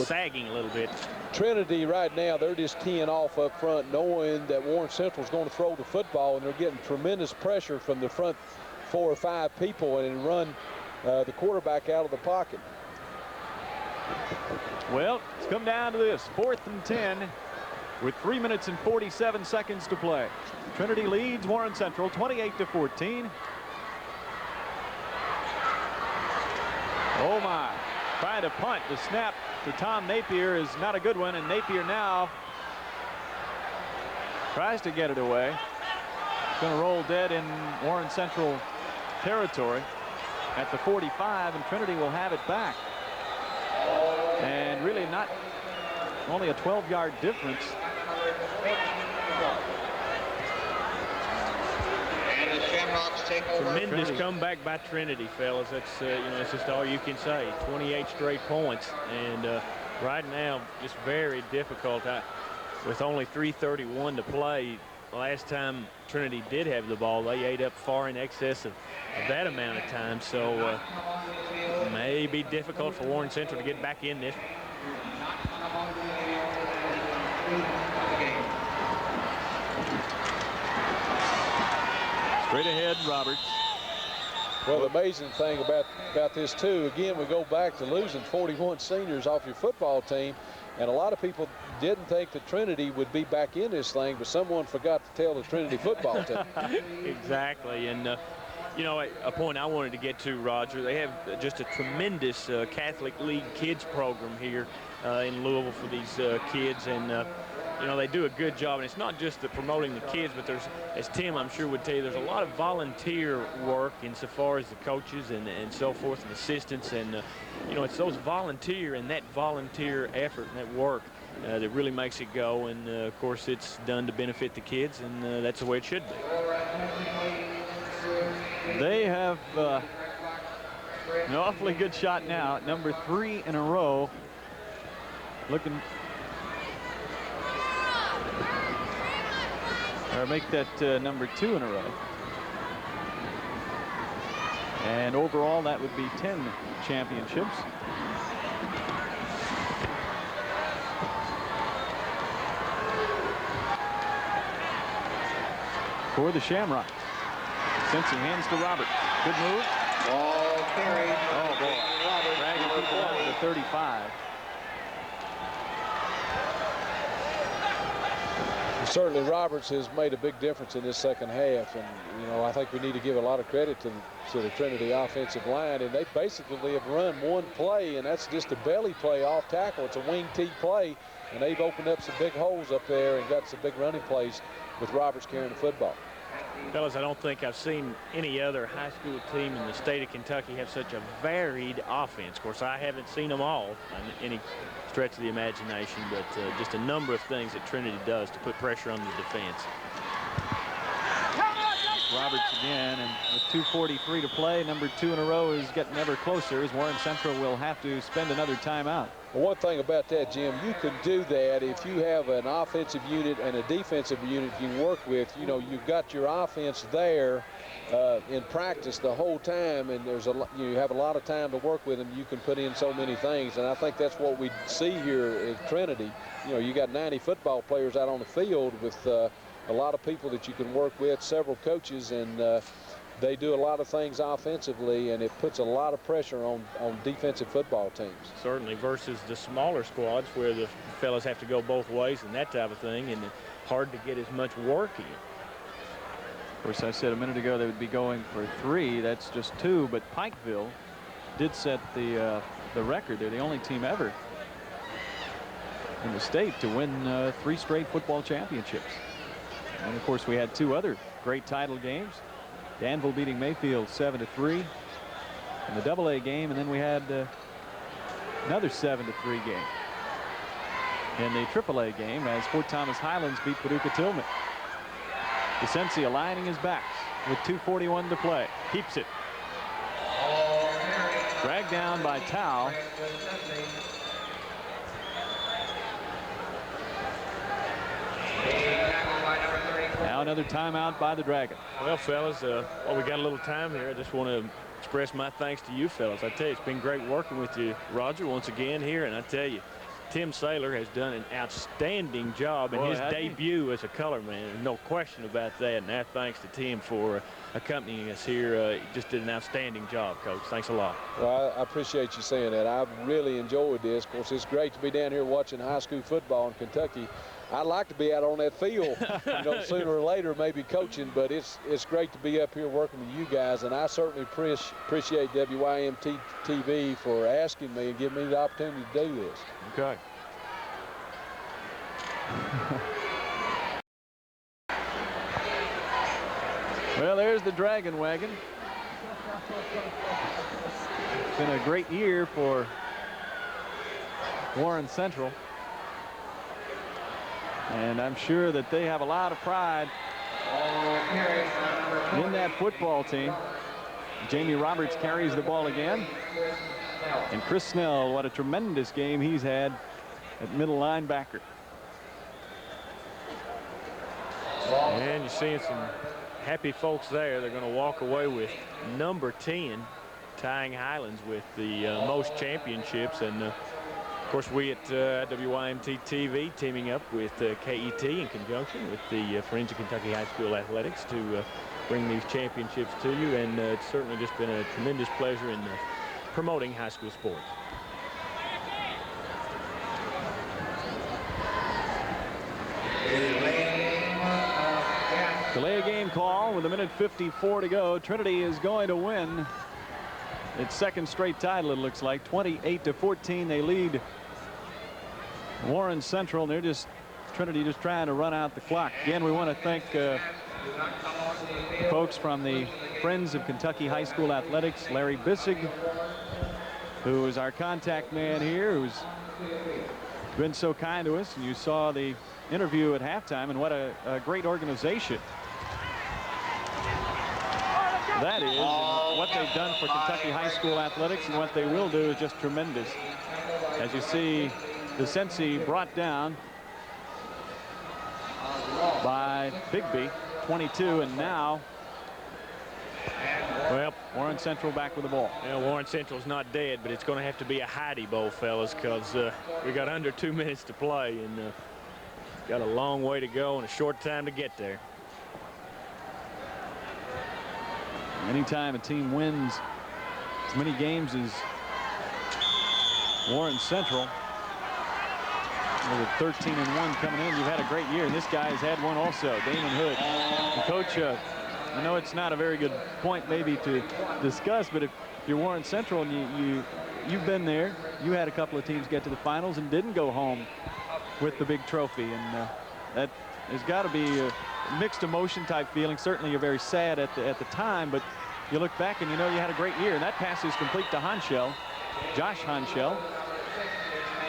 sagging a little bit. Trinity right now, they're just teeing off up front, knowing that Warren Central is going to throw the football, and they're getting tremendous pressure from the front 4 or 5 people and run the quarterback out of the pocket. Well, it's come down to this. 4th and 10 with 3 minutes and 47 seconds to play. Trinity leads Warren Central 28-14. Oh my, trying to punt. The snap to Tom Napier is not a good one, and Napier now tries to get it away. It's going to roll dead in Warren Central territory at the 45, and Trinity will have it back. And really not only a 12-yard difference. And the Shamrocks take over. Tremendous comeback by Trinity, fellas. That's you know, it's just all you can say. 28 straight points, and right now just very difficult. With only 3:31 to play, last time Trinity did have the ball, they ate up far in excess of that amount of time. So it may be difficult for Warren Central to get back in this. Straight ahead, Roberts. Well, the amazing thing about this, too, again, we go back to losing 41 seniors off your football team, and a lot of people didn't think that Trinity would be back in this thing, but someone forgot to tell the Trinity football team. Exactly, and you know, a point I wanted to get to, Roger, they have just a tremendous Catholic League kids program here in Louisville for these kids, and you know, they do a good job. And it's not just the promoting the kids, but there's, as Tim I'm sure would tell you, there's a lot of volunteer work insofar as the coaches and so forth and assistants, and you know, it's those volunteer and that volunteer effort and that work that really makes it go, and of course it's done to benefit the kids, and that's the way it should be. They have an awfully good shot now, number 3 in a row, looking, or make that number 2 in a row. And overall, that would be 10 championships. For the Shamrocks. Cincy hands to Roberts. Good move. Ball carried. Oh, boy. Dragging people down to the 35. Certainly Roberts has made a big difference in this second half, and you know, I think we need to give a lot of credit to the Trinity offensive line, and they basically have run one play, and that's just a belly play off tackle. It's a wing tee play, and they've opened up some big holes up there and got some big running plays with Roberts carrying the football. Fellas, I don't think I've seen any other high school team in the state of Kentucky have such a varied offense. Of course, I haven't seen them all in any stretch of the imagination, but just a number of things that Trinity does to put pressure on the defense. Roberts again, and with 2:43 to play, number 2 in a row is getting ever closer as Warren Central will have to spend another timeout. Well, one thing about that, Jim, you can do that if you have an offensive unit and a defensive unit you can work with. You know, you've got your offense there in practice the whole time, and you have a lot of time to work with them. You can put in so many things, and I think that's what we see here at Trinity. You know, you got 90 football players out on the field with a lot of people that you can work with, several coaches, and they do a lot of things offensively, and it puts a lot of pressure on defensive football teams. Certainly, versus the smaller squads where the fellas have to go both ways and that type of thing, and hard to get as much work in. Of course, I said a minute ago they would be going for 3. That's just 2, but Pikeville did set the record. They're the only team ever in the state to win 3 straight football championships. And of course, we had 2 other great title games. Danville beating Mayfield 7-3 in the AA game, and then we had another 7-3 game in the AAA game as Fort Thomas Highlands beat Paducah Tillman. DeCenci aligning his backs with 2:41 to play. Keeps it. Dragged down by Tao. Now another timeout by the Dragon. Well, fellas, while we got a little time here, I just want to express my thanks to you fellas. I tell you, it's been great working with you, Roger, once again here. And I tell you, Tim Saylor has done an outstanding job in his debut as a color man. No question about that. And our thanks to Tim for accompanying us here. He just did an outstanding job, Coach. Thanks a lot. Well, I appreciate you saying that. I've really enjoyed this. Of course, it's great to be down here watching high school football in Kentucky. I'd like to be out on that field, you know, sooner or later, maybe coaching, but it's great to be up here working with you guys, and I certainly appreciate WYMT TV for asking me and giving me the opportunity to do this. Okay. Well, there's the Dragon Wagon. It's been a great year for Warren Central. And I'm sure that they have a lot of pride in that football team. Jamie Roberts carries the ball again. And Chris Snell, what a tremendous game he's had at middle linebacker. And you're seeing some happy folks there. They're going to walk away with number 10, tying Highlands with the most championships. And of course, we at WYMT TV teaming up with KET in conjunction with the Friends of Kentucky High School Athletics to bring these championships to you. And it's certainly just been a tremendous pleasure in promoting high school sports. Delay game call with 1:54 to go. Trinity is going to win its second straight title, it looks like. 28-14, they lead Warren Central. They're Trinity just trying to run out the clock. Again, we want to thank folks from the Friends of Kentucky High School Athletics, Larry Bissig, who is our contact man here, who's been so kind to us. And you saw the interview at halftime, and what a great organization that is. And what they've done for Kentucky High School Athletics and what they will do is just tremendous. As you see, DeCenci brought down by Bigby, 22, and now, well, Warren Central back with the ball. Yeah, Warren Central's not dead, but it's going to have to be a Heidi Bowl, fellas, because we got under 2 minutes to play, and got a long way to go and a short time to get there. Anytime a team wins as many games as Warren Central, With 13-1 coming in, you've had a great year, and this guy has had one also, Damon Hood. And Coach, I know it's not a very good point maybe to discuss, but if you're Warren Central and you've been there, you had a couple of teams get to the finals and didn't go home with the big trophy, and that has got to be a mixed emotion type feeling. Certainly you're very sad at the time, but you look back and you know you had a great year, and that pass is complete to Honchell, Josh Honchell.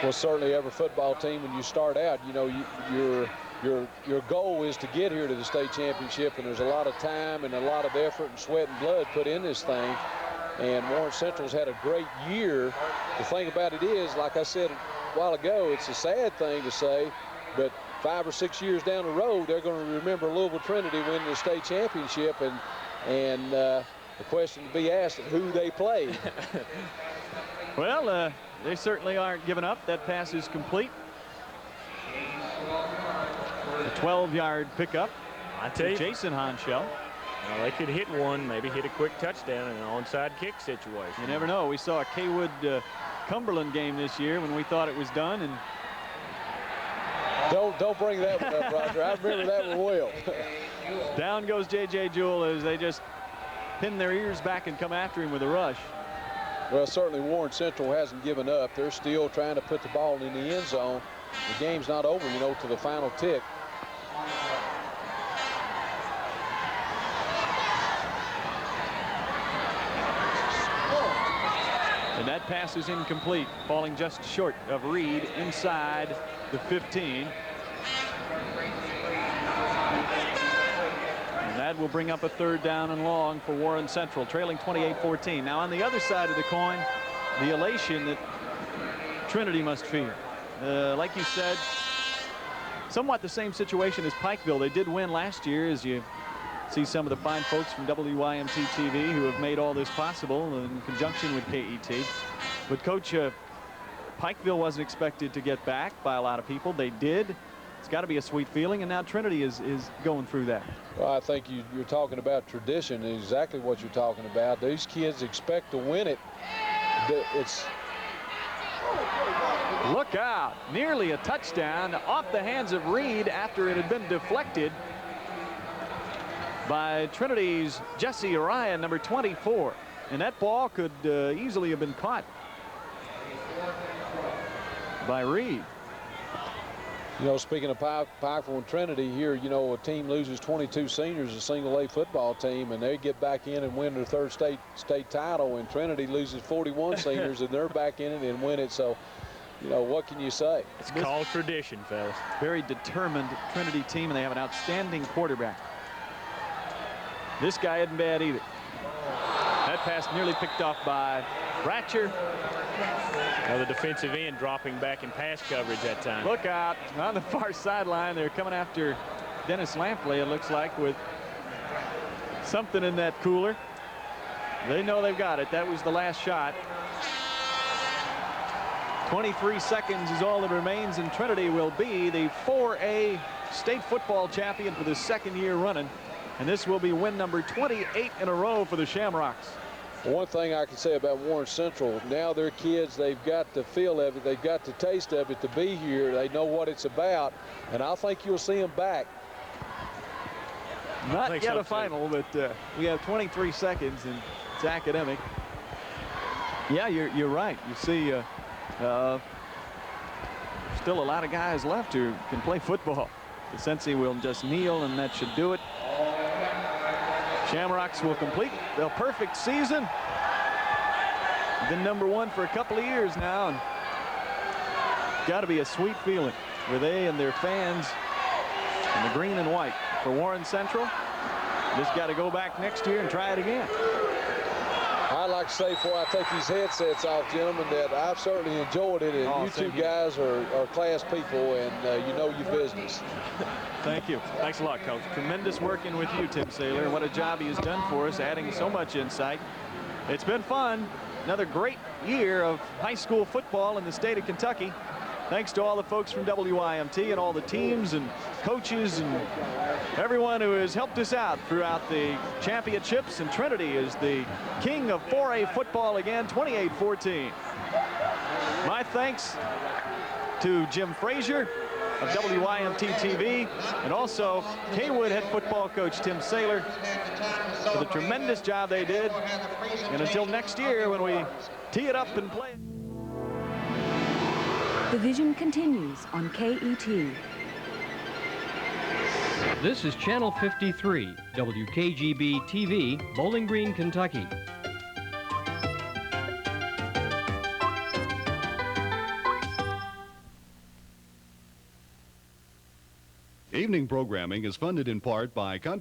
Well, certainly every football team, when you start out, you know, your goal is to get here to the state championship, and there's a lot of time and a lot of effort and sweat and blood put in this thing. And Warren Central's had a great year. The thing about it is, like I said a while ago, it's a sad thing to say, but 5 or 6 years down the road, they're going to remember Louisville Trinity winning the state championship, and the question to be asked is who they played. Well, they certainly aren't giving up. That pass is complete. A 12-yard pickup. I tell you, Jason Honchell. Well, they could hit one, maybe hit a quick touchdown in an onside kick situation. You never know. We saw a Kaywood Cumberland game this year when we thought it was done, and don't bring that one up, Roger. I remember that one well. Down goes J.J. Jewell as they just pin their ears back and come after him with a rush. Well, certainly Warren Central hasn't given up. They're still trying to put the ball in the end zone. The game's not over, you know, to the final tick. And that pass is incomplete, falling just short of Reed inside the 15. And that will bring up a 3rd down and long for Warren Central, trailing 28-14. Now on the other side of the coin, the elation that Trinity must feel. Like you said, somewhat the same situation as Pikeville. They did win last year, as you see some of the fine folks from WYMT TV who have made all this possible in conjunction with KET. But Coach, Pikeville wasn't expected to get back by a lot of people. They did. It's got to be a sweet feeling, and now Trinity is going through that. Well, I think you're talking about tradition, exactly what you're talking about. These kids expect to win it. It's look out, nearly a touchdown off the hands of Reed after it had been deflected by Trinity's Jesse Ryan, number 24. And that ball could easily have been caught by Reed. You know, speaking of Pikeville and Trinity here, you know, a team loses 22 seniors, a single-A football team, and they get back in and win their 3rd state title, and Trinity loses 41 seniors and they're back in it and win it. So, you know, what can you say? It's called tradition, fellas. Very determined Trinity team, and they have an outstanding quarterback. This guy isn't bad either. That pass nearly picked off by Bratcher. Now the defensive end dropping back in pass coverage that time. Look out on the far sideline. They're coming after Dennis Lampley, it looks like, with something in that cooler. They know they've got it. That was the last shot. 23 seconds is all that remains, and Trinity will be the 4A state football champion for the 2nd year running. And this will be win number 28 in a row for the Shamrocks. One thing I can say about Warren Central, now their kids, they've got the feel of it, they've got the taste of it to be here. They know what it's about, and I think you'll see them back. Not yet a final, but we have 23 seconds, and it's academic. Yeah, you're right. You see still a lot of guys left who can play football. Sensi will just kneel, and that should do it. Shamrocks will complete the perfect season. Been #1 for a couple of years now, and got to be a sweet feeling for they and their fans in the green and white. For Warren Central, just got to go back next year and try it again. I'd like to say before I take these headsets off, gentlemen, that I've certainly enjoyed it, and you two guys are class people, and you know your business. Thank you. Thanks a lot, Coach. Tremendous working with you, Tim Saylor. What a job he has done for us, adding so much insight. It's been fun. Another great year of high school football in the state of Kentucky. Thanks to all the folks from WYMT and all the teams and coaches and everyone who has helped us out throughout the championships. And Trinity is the king of 4A football again, 28-14. My thanks to Jim Frazier of WYMT-TV, and also Kaywood head football coach Tim Saylor for the tremendous job they did. And until next year when we tee it up and play. The vision continues on KET. This is Channel 53, WKGB-TV, Bowling Green, Kentucky. Evening programming is funded in part by Country